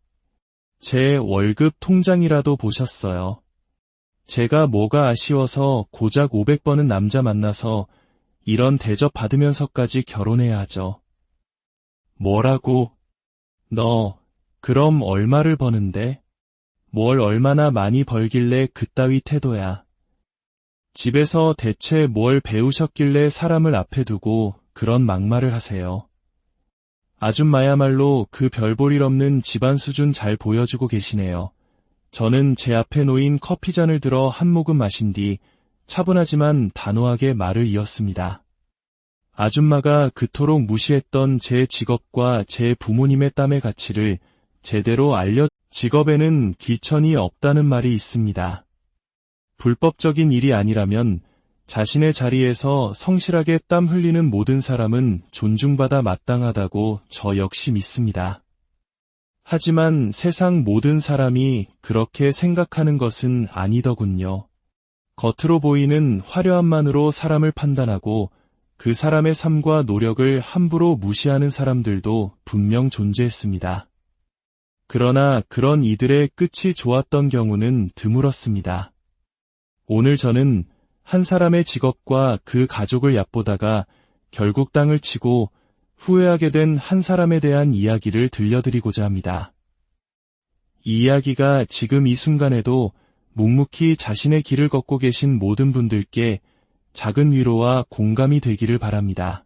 제 월급 통장이라도 보셨어요. 제가 뭐가 아쉬워서 고작 500 버는 남자 만나서 이런 대접 받으면서까지 결혼해야 하죠. 뭐라고? 너, 그럼 얼마를 버는데? 뭘 얼마나 많이 벌길래 그따위 태도야. 집에서 대체 뭘 배우셨길래 사람을 앞에 두고 그런 막말을 하세요. 아줌마야말로 그 별볼일 없는 집안 수준 잘 보여주고 계시네요. 저는 제 앞에 놓인 커피잔을 들어 한 모금 마신 뒤 차분하지만 단호하게 말을 이었습니다. 아줌마가 그토록 무시했던 제 직업과 제 부모님의 땀의 가치를 제대로 직업에는 귀천이 없다는 말이 있습니다. 불법적인 일이 아니라면 자신의 자리에서 성실하게 땀 흘리는 모든 사람은 존중받아 마땅하다고 저 역시 믿습니다. 하지만 세상 모든 사람이 그렇게 생각하는 것은 아니더군요. 겉으로 보이는 화려함만으로 사람을 판단하고 그 사람의 삶과 노력을 함부로 무시하는 사람들도 분명 존재했습니다. 그러나 그런 이들의 끝이 좋았던 경우는 드물었습니다. 오늘 저는 한 사람의 직업과 그 가족을 얕보다가 결국 땅을 치고 후회하게 된 한 사람에 대한 이야기를 들려드리고자 합니다. 이 이야기가 지금 이 순간에도 묵묵히 자신의 길을 걷고 계신 모든 분들께 작은 위로와 공감이 되기를 바랍니다.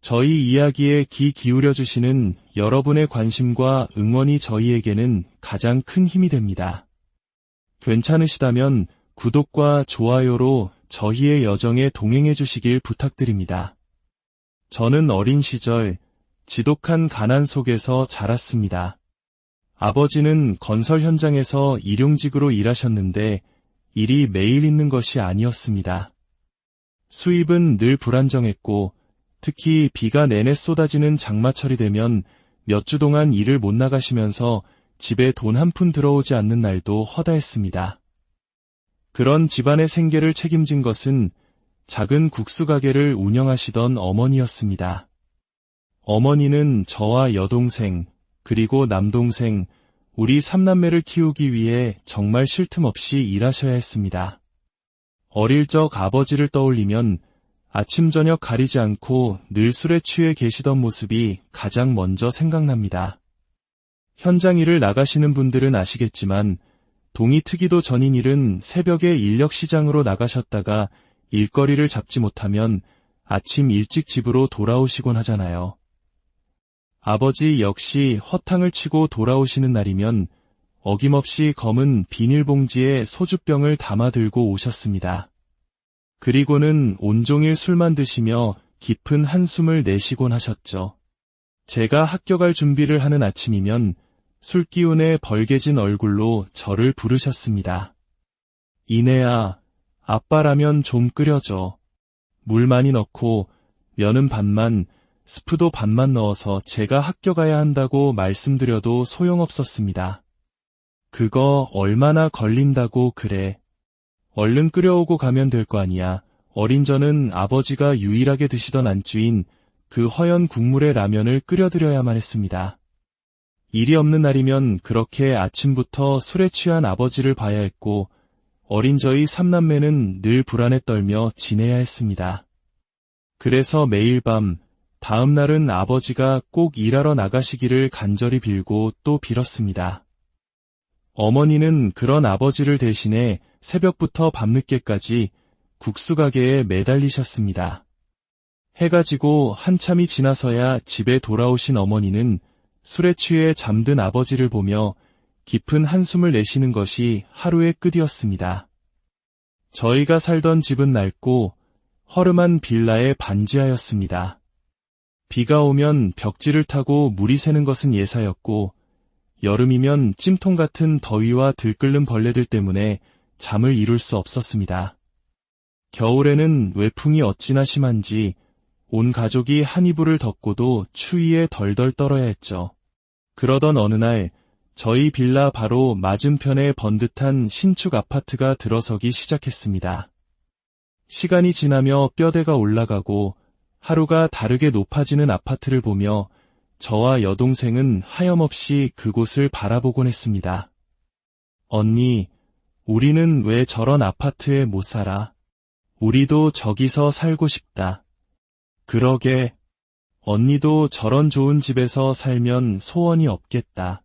저희 이야기에 귀 기울여주시는 여러분의 관심과 응원이 저희에게는 가장 큰 힘이 됩니다. 괜찮으시다면 구독과 좋아요로 저희의 여정에 동행해 주시길 부탁드립니다. 저는 어린 시절 지독한 가난 속에서 자랐습니다. 아버지는 건설 현장에서 일용직으로 일하셨는데 일이 매일 있는 것이 아니었습니다. 수입은 늘 불안정했고 특히 비가 내내 쏟아지는 장마철이 되면 몇 주 동안 일을 못 나가시면서 집에 돈 한 푼 들어오지 않는 날도 허다했습니다. 그런 집안의 생계를 책임진 것은 작은 국수 가게를 운영하시던 어머니였습니다. 어머니는 저와 여동생, 그리고 남동생, 우리 삼남매를 키우기 위해 정말 쉴 틈 없이 일하셔야 했습니다. 어릴 적 아버지를 떠올리면 아침 저녁 가리지 않고 늘 술에 취해 계시던 모습이 가장 먼저 생각납니다. 현장 일을 나가시는 분들은 아시겠지만 동이 트기도 전인 일은 새벽에 인력시장으로 나가셨다가 일거리를 잡지 못하면 아침 일찍 집으로 돌아오시곤 하잖아요. 아버지 역시 허탕을 치고 돌아오시는 날이면 어김없이 검은 비닐봉지에 소주병을 담아 들고 오셨습니다. 그리고는 온종일 술만 드시며 깊은 한숨을 내쉬곤 하셨죠. 제가 학교 갈 준비를 하는 아침이면 술기운에 벌개진 얼굴로 저를 부르셨습니다. 이내야, 아빠라면 좀 끓여줘. 물 많이 넣고 면은 반만, 스프도 반만 넣어서 제가 학교 가야 한다고 말씀드려도 소용없었습니다. 그거 얼마나 걸린다고 그래. 얼른 끓여오고 가면 될 거 아니야. 어린 저는 아버지가 유일하게 드시던 안주인 그 허연 국물의 라면을 끓여드려야만 했습니다. 일이 없는 날이면 그렇게 아침부터 술에 취한 아버지를 봐야 했고 어린 저희 삼남매는 늘 불안에 떨며 지내야 했습니다. 그래서 매일 밤 다음 날은 아버지가 꼭 일하러 나가시기를 간절히 빌고 또 빌었습니다. 어머니는 그런 아버지를 대신해 새벽부터 밤늦게까지 국수 가게에 매달리셨습니다. 해가 지고 한참이 지나서야 집에 돌아오신 어머니는 술에 취해 잠든 아버지를 보며 깊은 한숨을 내쉬는 것이 하루의 끝이었습니다. 저희가 살던 집은 낡고 허름한 빌라의 반지하였습니다. 비가 오면 벽지를 타고 물이 새는 것은 예사였고 여름이면 찜통 같은 더위와 들끓는 벌레들 때문에 잠을 이룰 수 없었습니다. 겨울에는 외풍이 어찌나 심한지 온 가족이 한 이불을 덮고도 추위에 덜덜 떨어야 했죠. 그러던 어느 날 저희 빌라 바로 맞은편에 번듯한 신축 아파트가 들어서기 시작했습니다. 시간이 지나며 뼈대가 올라가고 하루가 다르게 높아지는 아파트를 보며 저와 여동생은 하염없이 그곳을 바라보곤 했습니다. 언니, 우리는 왜 저런 아파트에 못 살아? 우리도 저기서 살고 싶다. 그러게, 언니도 저런 좋은 집에서 살면 소원이 없겠다.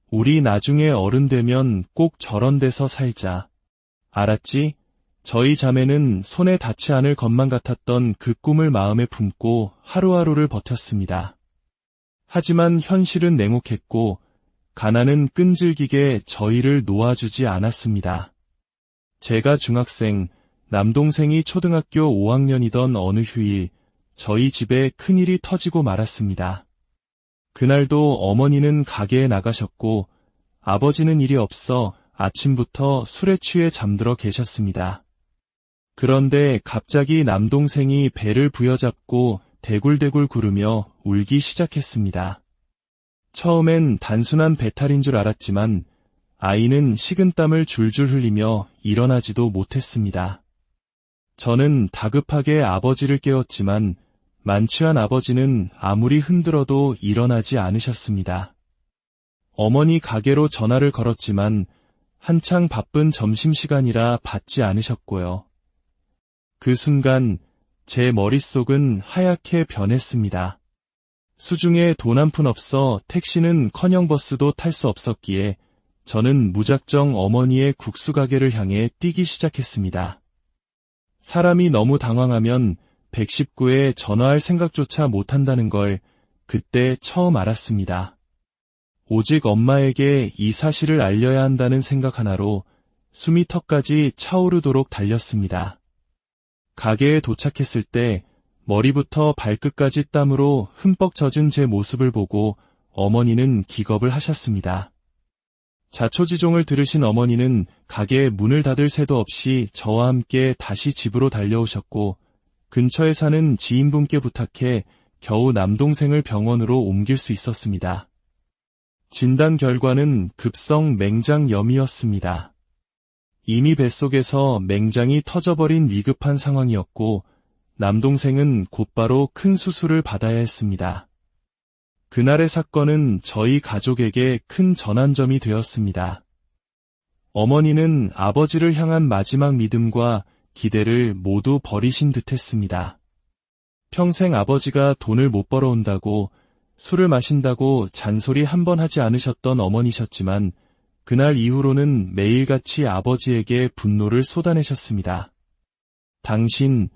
우리 나중에 어른 되면 꼭 저런 데서 살자. 알았지? 저희 자매는 손에 닿지 않을 것만 같았던 그 꿈을 마음에 품고 하루하루를 버텼습니다. 하지만 현실은 냉혹했고 가난은 끈질기게 저희를 놓아주지 않았습니다. 제가 중학생, 남동생이 초등학교 5학년이던 어느 휴일, 저희 집에 큰일이 터지고 말았습니다. 그날도 어머니는 가게에 나가셨고 아버지는 일이 없어 아침부터 술에 취해 잠들어 계셨습니다. 그런데 갑자기 남동생이 배를 부여잡고 대굴대굴 구르며 울기 시작했습니다. 처음엔 단순한 배탈인 줄 알았지만 아이는 식은땀을 줄줄 흘리며 일어나지도 못했습니다. 저는 다급하게 아버지를 깨웠지만 만취한 아버지는 아무리 흔들어도 일어나지 않으셨습니다. 어머니 가게로 전화를 걸었지만 한창 바쁜 점심시간이라 받지 않으셨고요. 그 순간 제 머릿속은 하얗게 변했습니다. 수중에 돈 한 푼 없어 택시는커녕 버스도 탈 수 없었기에 저는 무작정 어머니의 국수 가게를 향해 뛰기 시작했습니다. 사람이 너무 당황하면 119에 전화할 생각조차 못한다는 걸 그때 처음 알았습니다. 오직 엄마에게 이 사실을 알려야 한다는 생각 하나로 숨이 턱까지 차오르도록 달렸습니다. 가게에 도착했을 때 머리부터 발끝까지 땀으로 흠뻑 젖은 제 모습을 보고 어머니는 기겁을 하셨습니다. 자초지종을 들으신 어머니는 가게에 문을 닫을 새도 없이 저와 함께 다시 집으로 달려오셨고 근처에 사는 지인분께 부탁해 겨우 남동생을 병원으로 옮길 수 있었습니다. 진단 결과는 급성 맹장염이었습니다. 이미 뱃속에서 맹장이 터져버린 위급한 상황이었고 남동생은 곧바로 큰 수술을 받아야 했습니다. 그날의 사건은 저희 가족에게 큰 전환점이 되었습니다. 어머니는 아버지를 향한 마지막 믿음과 기대를 모두 버리신 듯했습니다. 평생 아버지가 돈을 못 벌어온다고 술을 마신다고 잔소리 한 번 하지 않으셨던 어머니셨지만 그날 이후로는 매일같이 아버지에게 분노를 쏟아내셨습니다. 당신,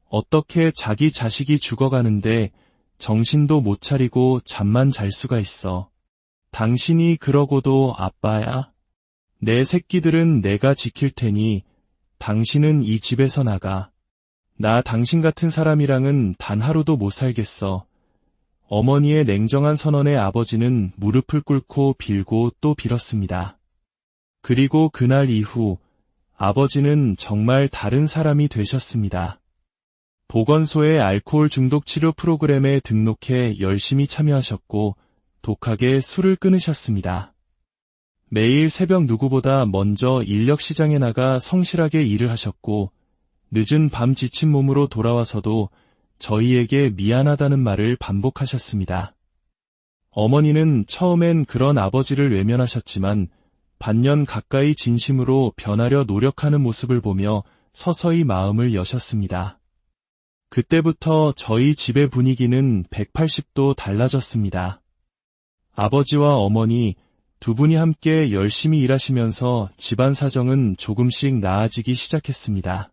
어떻게 자기 자식이 죽어가는데 정신도 못 차리고 잠만 잘 수가 있어. 당신이 그러고도 아빠야? 내 새끼들은 내가 지킬 테니 당신은 이 집에서 나가. 나 당신 같은 사람이랑은 단 하루도 못 살겠어. 어머니의 냉정한 선언에 아버지는 무릎을 꿇고 빌고 또 빌었습니다. 그리고 그날 이후 아버지는 정말 다른 사람이 되셨습니다. 보건소의 알코올 중독 치료 프로그램에 등록해 열심히 참여하셨고 독하게 술을 끊으셨습니다. 매일 새벽 누구보다 먼저 인력시장에 나가 성실하게 일을 하셨고 늦은 밤 지친 몸으로 돌아와서도 저희에게 미안하다는 말을 반복하셨습니다. 어머니는 처음엔 그런 아버지를 외면하셨지만 반년 가까이 진심으로 변하려 노력하는 모습을 보며 서서히 마음을 여셨습니다. 그때부터 저희 집의 분위기는 180도 달라졌습니다. 아버지와 어머니 두 분이 함께 열심히 일하시면서 집안 사정은 조금씩 나아지기 시작했습니다.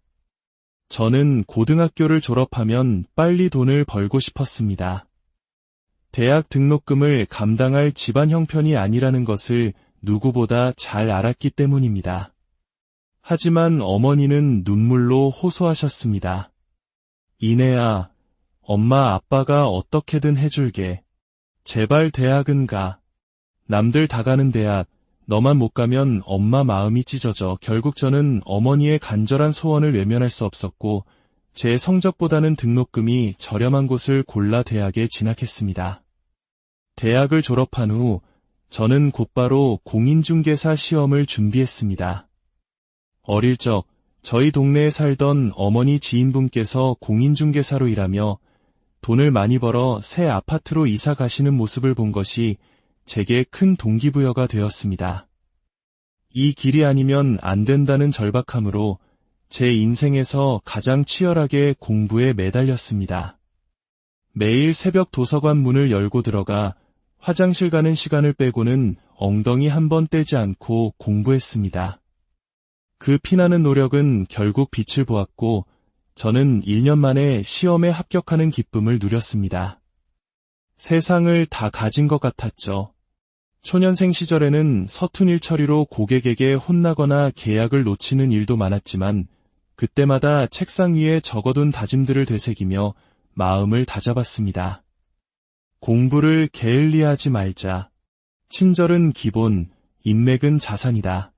저는 고등학교를 졸업하면 빨리 돈을 벌고 싶었습니다. 대학 등록금을 감당할 집안 형편이 아니라는 것을 누구보다 잘 알았기 때문입니다. 하지만 어머니는 눈물로 호소하셨습니다. 이내야, 엄마 아빠가 어떻게든 해줄게. 제발 대학은 가. 남들 다 가는 대학, 너만 못 가면 엄마 마음이 찢어져. 결국 저는 어머니의 간절한 소원을 외면할 수 없었고 제 성적보다는 등록금이 저렴한 곳을 골라 대학에 진학했습니다. 대학을 졸업한 후 저는 곧바로 공인중개사 시험을 준비했습니다. 어릴 적 저희 동네에 살던 어머니 지인분께서 공인중개사로 일하며 돈을 많이 벌어 새 아파트로 이사 가시는 모습을 본 것이 제게 큰 동기부여가 되었습니다. 이 길이 아니면 안 된다는 절박함으로 제 인생에서 가장 치열하게 공부에 매달렸습니다. 매일 새벽 도서관 문을 열고 들어가 화장실 가는 시간을 빼고는 엉덩이 한 번 떼지 않고 공부했습니다. 그 피나는 노력은 결국 빛을 보았고 저는 1년 만에 시험에 합격하는 기쁨을 누렸습니다. 세상을 다 가진 것 같았죠. 초년생 시절에는 서툰 일 처리로 고객에게 혼나거나 계약을 놓치는 일도 많았지만 그때마다 책상 위에 적어둔 다짐들을 되새기며 마음을 다잡았습니다. 공부를 게을리하지 말자. 친절은 기본, 인맥은 자산이다.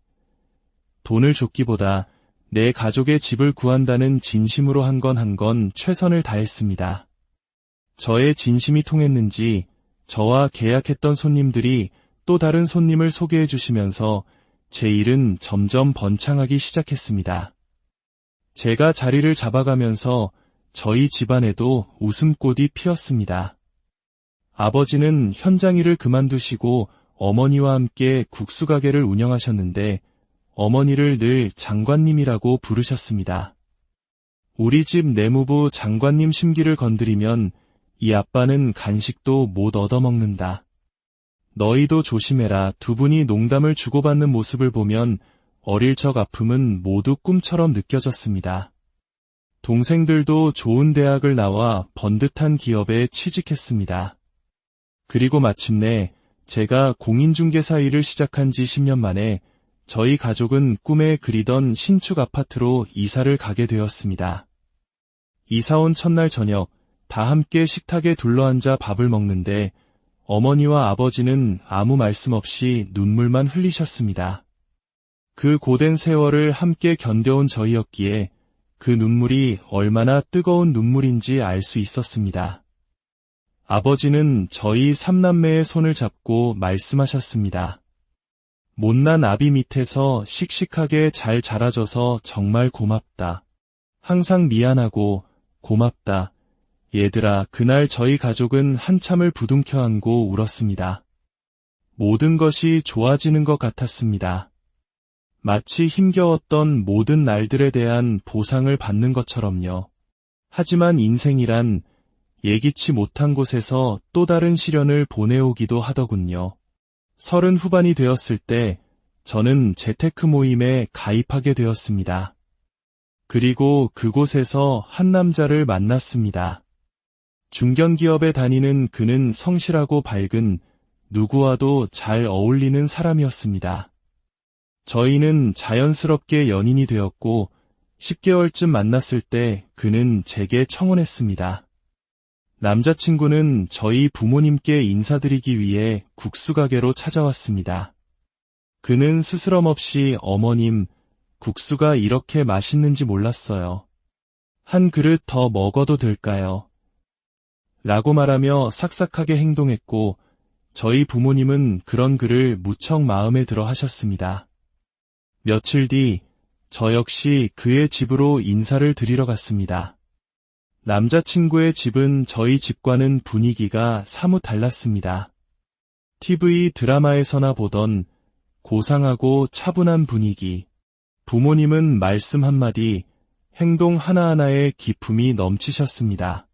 돈을 줬기보다 내 가족의 집을 구한다는 진심으로 한 건 최선을 다했습니다. 저의 진심이 통했는지 저와 계약했던 손님들이 또 다른 손님을 소개해 주시면서 제 일은 점점 번창하기 시작했습니다. 제가 자리를 잡아가면서 저희 집안에도 웃음꽃이 피었습니다. 아버지는 현장 일을 그만두시고 어머니와 함께 국수 가게를 운영하셨는데 어머니를 늘 장관님이라고 부르셨습니다. 우리 집 내무부 장관님 심기를 건드리면 이 아빠는 간식도 못 얻어먹는다. 너희도 조심해라. 두 분이 농담을 주고받는 모습을 보면 어릴 적 아픔은 모두 꿈처럼 느껴졌습니다. 동생들도 좋은 대학을 나와 번듯한 기업에 취직했습니다. 그리고 마침내 제가 공인중개사 일을 시작한 지 10년 만에 저희 가족은 꿈에 그리던 신축 아파트로 이사를 가게 되었습니다. 이사 온 첫날 저녁 다 함께 식탁에 둘러앉아 밥을 먹는데 어머니와 아버지는 아무 말씀 없이 눈물만 흘리셨습니다. 그 고된 세월을 함께 견뎌온 저희였기에 그 눈물이 얼마나 뜨거운 눈물인지 알 수 있었습니다. 아버지는 저희 삼남매의 손을 잡고 말씀하셨습니다. 못난 아비 밑에서 씩씩하게 잘 자라줘서 정말 고맙다. 항상 미안하고 고맙다. 얘들아, 그날 저희 가족은 한참을 부둥켜 안고 울었습니다. 모든 것이 좋아지는 것 같았습니다. 마치 힘겨웠던 모든 날들에 대한 보상을 받는 것처럼요. 하지만 인생이란 예기치 못한 곳에서 또 다른 시련을 보내오기도 하더군요. 30 후반이 되었을 때 저는 재테크 모임에 가입하게 되었습니다. 그리고 그곳에서 한 남자를 만났습니다. 중견기업에 다니는 그는 성실하고 밝은, 누구와도 잘 어울리는 사람이었습니다. 저희는 자연스럽게 연인이 되었고 10개월쯤 만났을 때 그는 제게 청혼했습니다. 남자친구는 저희 부모님께 인사드리기 위해 국수가게로 찾아왔습니다. 그는 스스럼 없이 어머님, 국수가 이렇게 맛있는지 몰랐어요. 한 그릇 더 먹어도 될까요? 라고 말하며 삭삭하게 행동했고 저희 부모님은 그런 그를 무척 마음에 들어 하셨습니다. 며칠 뒤 저 역시 그의 집으로 인사를 드리러 갔습니다. 남자친구의 집은 저희 집과는 분위기가 사뭇 달랐습니다. TV 드라마에서나 보던 고상하고 차분한 분위기. 부모님은 말씀 한마디, 행동 하나하나에 기품이 넘치셨습니다.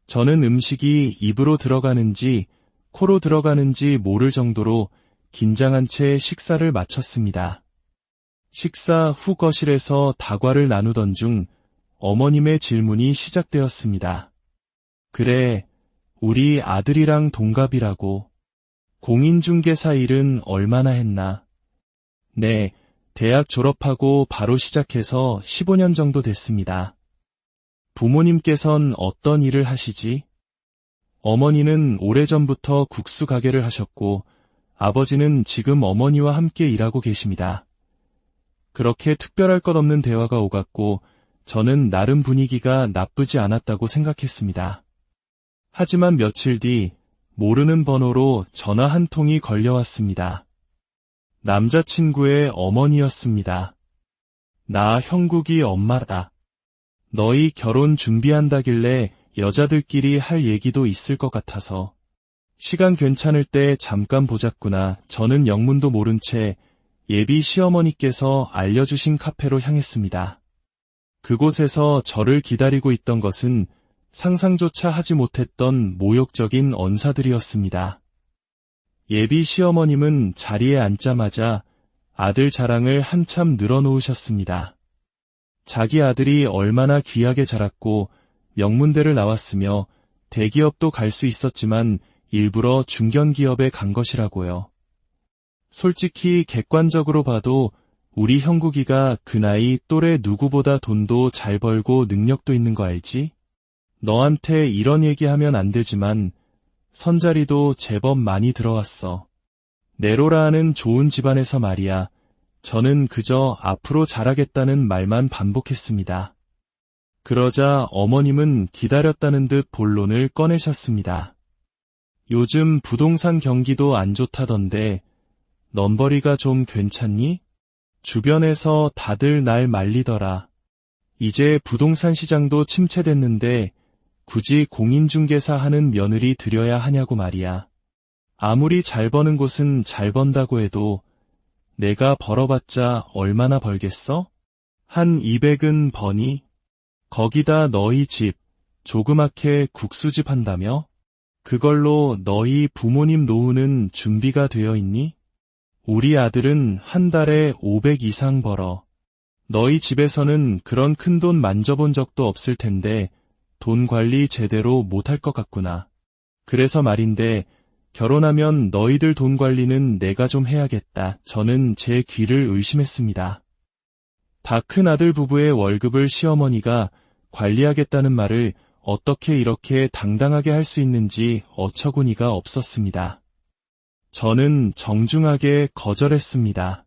저는 음식이 입으로 들어가는지 코로 들어가는지 모를 정도로 긴장한 채 식사를 마쳤습니다. 식사 후 거실에서 다과를 나누던 중 어머님의 질문이 시작되었습니다. 그래, 우리 아들이랑 동갑이라고. 공인중개사 일은 얼마나 했나? 네, 대학 졸업하고 바로 시작해서 15년 정도 됐습니다. 부모님께선 어떤 일을 하시지? 어머니는 오래전부터 국수 가게를 하셨고 아버지는 지금 어머니와 함께 일하고 계십니다. 그렇게 특별할 것 없는 대화가 오갔고 저는 나름 분위기가 나쁘지 않았다고 생각했습니다. 하지만 며칠 뒤 모르는 번호로 전화 한 통이 걸려왔습니다. 남자친구의 어머니였습니다. 나 형국이 엄마다. 너희 결혼 준비한다길래 여자들끼리 할 얘기도 있을 것 같아서. 시간 괜찮을 때 잠깐 보자꾸나. 저는 영문도 모른 채 예비 시어머니께서 알려주신 카페로 향했습니다. 그곳에서 저를 기다리고 있던 것은 상상조차 하지 못했던 모욕적인 언사들이었습니다. 예비 시어머님은 자리에 앉자마자 아들 자랑을 한참 늘어놓으셨습니다. 자기 아들이 얼마나 귀하게 자랐고 명문대를 나왔으며 대기업도 갈 수 있었지만 일부러 중견기업에 간 것이라고요. 솔직히 객관적으로 봐도 우리 형국이가 그 나이 또래 누구보다 돈도 잘 벌고 능력도 있는 거 알지? 너한테 이런 얘기하면 안 되지만 선자리도 제법 많이 들어왔어. 네로라 하는 좋은 집안에서 말이야. 저는 그저 앞으로 잘하겠다는 말만 반복했습니다. 그러자 어머님은 기다렸다는 듯 본론을 꺼내셨습니다. 요즘 부동산 경기도 안 좋다던데 넘버리가 좀 괜찮니? 주변에서 다들 날 말리더라. 이제 부동산 시장도 침체됐는데 굳이 공인중개사 하는 며느리 들여야 하냐고 말이야. 아무리 잘 버는 곳은 잘 번다고 해도 내가 벌어봤자 얼마나 벌겠어? 한 200은 버니? 거기다 너희 집 조그맣게 국수집 한다며? 그걸로 너희 부모님 노후는 준비가 되어 있니? 우리 아들은 한 달에 500 이상 벌어. 너희 집에서는 그런 큰 돈 만져본 적도 없을 텐데 돈 관리 제대로 못할 것 같구나. 그래서 말인데 결혼하면 너희들 돈 관리는 내가 좀 해야겠다. 저는 제 귀를 의심했습니다. 다 큰 아들 부부의 월급을 시어머니가 관리하겠다는 말을 어떻게 이렇게 당당하게 할 수 있는지 어처구니가 없었습니다. 저는 정중하게 거절했습니다.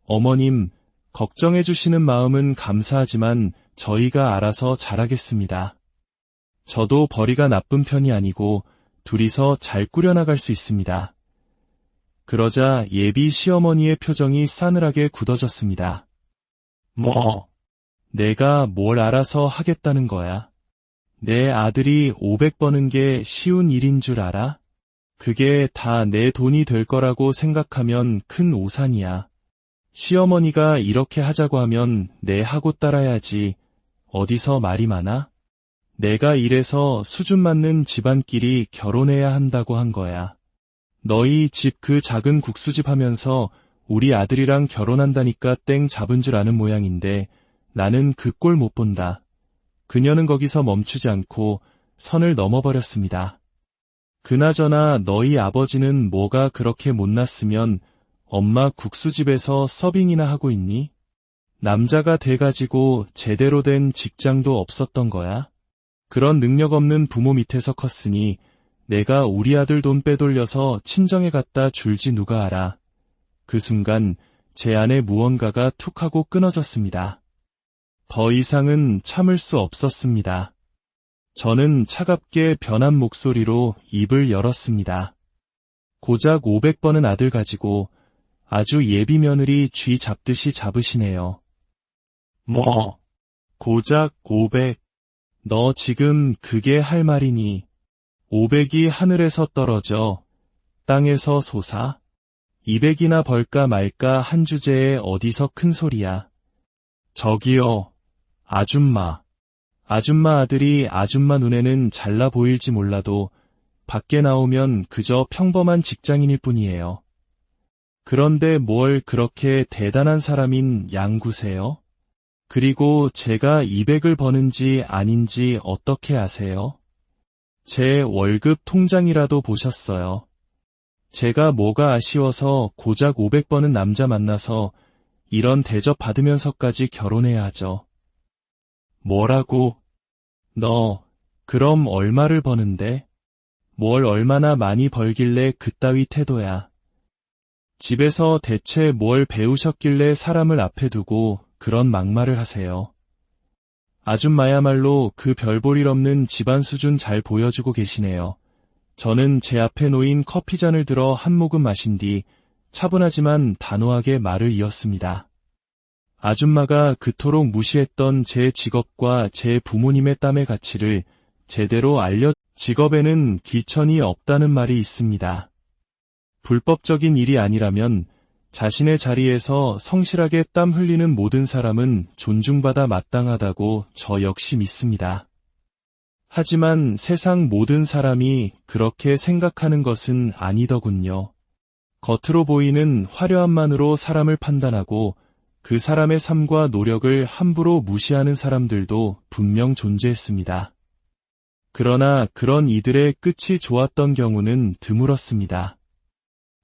어머님, 걱정해 주시는 마음은 감사하지만 저희가 알아서 잘하겠습니다. 저도 벌이가 나쁜 편이 아니고 둘이서 잘 꾸려나갈 수 있습니다. 그러자 예비 시어머니의 표정이 싸늘하게 굳어졌습니다.
뭐,
내가 뭘 알아서 하겠다는 거야? 내 아들이 500버는 게 쉬운 일인 줄 알아? 그게 다 내 돈이 될 거라고 생각하면 큰 오산이야. 시어머니가 이렇게 하자고 하면 내 하고 따라야지. 어디서 말이 많아? 내가 이래서 수준 맞는 집안끼리 결혼해야 한다고 한 거야. 너희 집 그 작은 국수집 하면서 우리 아들이랑 결혼한다니까 땡 잡은 줄 아는 모양인데 나는 그 꼴 못 본다. 그녀는 거기서 멈추지 않고 선을 넘어버렸습니다. 그나저나 너희 아버지는 뭐가 그렇게 못났으면 엄마 국수집에서 서빙이나 하고 있니? 남자가 돼가지고 제대로 된 직장도 없었던 거야? 그런 능력 없는 부모 밑에서 컸으니 내가 우리 아들 돈 빼돌려서 친정에 갖다 줄지 누가 알아. 그 순간 제 안에 무언가가 툭 하고 끊어졌습니다. 더 이상은 참을 수 없었습니다. 저는 차갑게 변한 목소리로 입을 열었습니다. 고작 500번은 아들 가지고 아주 예비 며느리 쥐 잡듯이 잡으시네요.
뭐,
고작 500. 너 지금 그게 할 말이니? 500이 하늘에서 떨어져 땅에서 솟아? 200이나 벌까 말까 한 주제에 어디서 큰 소리야. 저기요, 아줌마. 아줌마 아들이 아줌마 눈에는 잘나 보일지 몰라도 밖에 나오면 그저 평범한 직장인일 뿐이에요. 그런데 뭘 그렇게 대단한 사람인 양구세요? 그리고 제가 200을 버는지 아닌지 어떻게 아세요? 제 월급 통장이라도 보셨어요. 제가 뭐가 아쉬워서 고작 500번은 남자 만나서 이런 대접 받으면서까지 결혼해야 하죠. 뭐라고? 너, 그럼 얼마를 버는데? 뭘 얼마나 많이 벌길래 그따위 태도야. 집에서 대체 뭘 배우셨길래 사람을 앞에 두고 그런 막말을 하세요. 아줌마야말로 그 별볼일 없는 집안 수준 잘 보여주고 계시네요. 저는 제 앞에 놓인 커피잔을 들어 한 모금 마신 뒤 차분하지만 단호하게 말을 이었습니다. 아줌마가 그토록 무시했던 제 직업과 제 부모님의 땀의 가치를 제대로 직업에는 귀천이 없다는 말이 있습니다. 불법적인 일이 아니라면 자신의 자리에서 성실하게 땀 흘리는 모든 사람은 존중받아 마땅하다고 저 역시 믿습니다. 하지만 세상 모든 사람이 그렇게 생각하는 것은 아니더군요. 겉으로 보이는 화려함만으로 사람을 판단하고 그 사람의 삶과 노력을 함부로 무시하는 사람들도 분명 존재했습니다. 그러나 그런 이들의 끝이 좋았던 경우는 드물었습니다.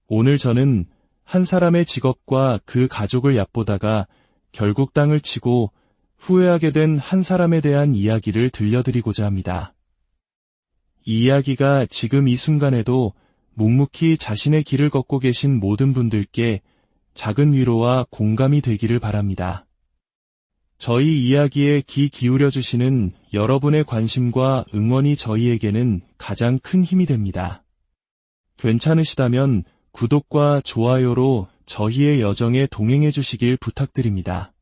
오늘 저는 한 사람의 직업과 그 가족을 얕보다가 결국 땅을 치고 후회하게 된 한 사람에 대한 이야기를 들려드리고자 합니다. 이 이야기가 지금 이 순간에도 묵묵히 자신의 길을 걷고 계신 모든 분들께 작은 위로와 공감이 되기를 바랍니다. 저희 이야기에 귀 기울여주시는 여러분의 관심과 응원이 저희에게는 가장 큰 힘이 됩니다. 괜찮으시다면 구독과 좋아요로 저희의 여정에 동행해 주시길 부탁드립니다.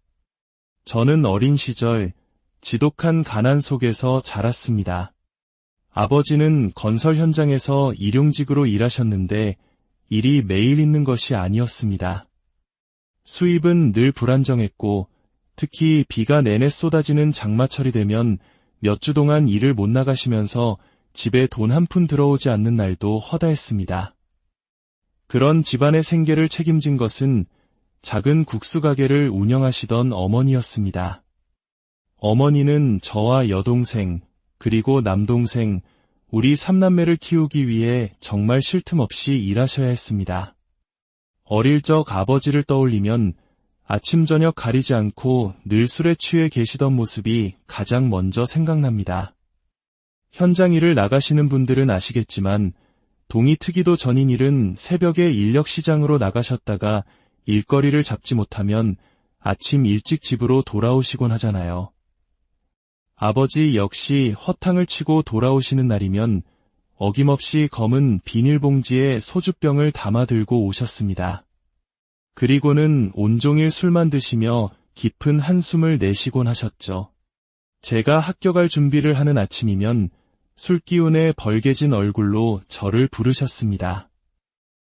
저는 어린 시절 지독한 가난 속에서 자랐습니다. 아버지는 건설 현장에서 일용직으로 일하셨는데 일이 매일 있는 것이 아니었습니다. 수입은 늘 불안정했고 특히 비가 내내 쏟아지는 장마철이 되면 몇 주 동안 일을 못 나가시면서 집에 돈 한 푼 들어오지 않는 날도 허다했습니다. 그런 집안의 생계를 책임진 것은 작은 국수 가게를 운영하시던 어머니였습니다. 어머니는 저와 여동생, 그리고 남동생, 우리 3남매를 키우기 위해 정말 쉴 틈 없이 일하셔야 했습니다. 어릴 적 아버지를 떠올리면 아침 저녁 가리지 않고 늘 술에 취해 계시던 모습이 가장 먼저 생각납니다. 현장 일을 나가시는 분들은 아시겠지만 동이 트기도 전인 일은 새벽에 인력시장으로 나가셨다가 일거리를 잡지 못하면 아침 일찍 집으로 돌아오시곤 하잖아요. 아버지 역시 허탕을 치고 돌아오시는 날이면 어김없이 검은 비닐봉지에 소주병을 담아 들고 오셨습니다. 그리고는 온종일 술만 드시며 깊은 한숨을 내쉬곤 하셨죠. 제가 학교 갈 준비를 하는 아침이면 술기운에 벌개진 얼굴로 저를 부르셨습니다.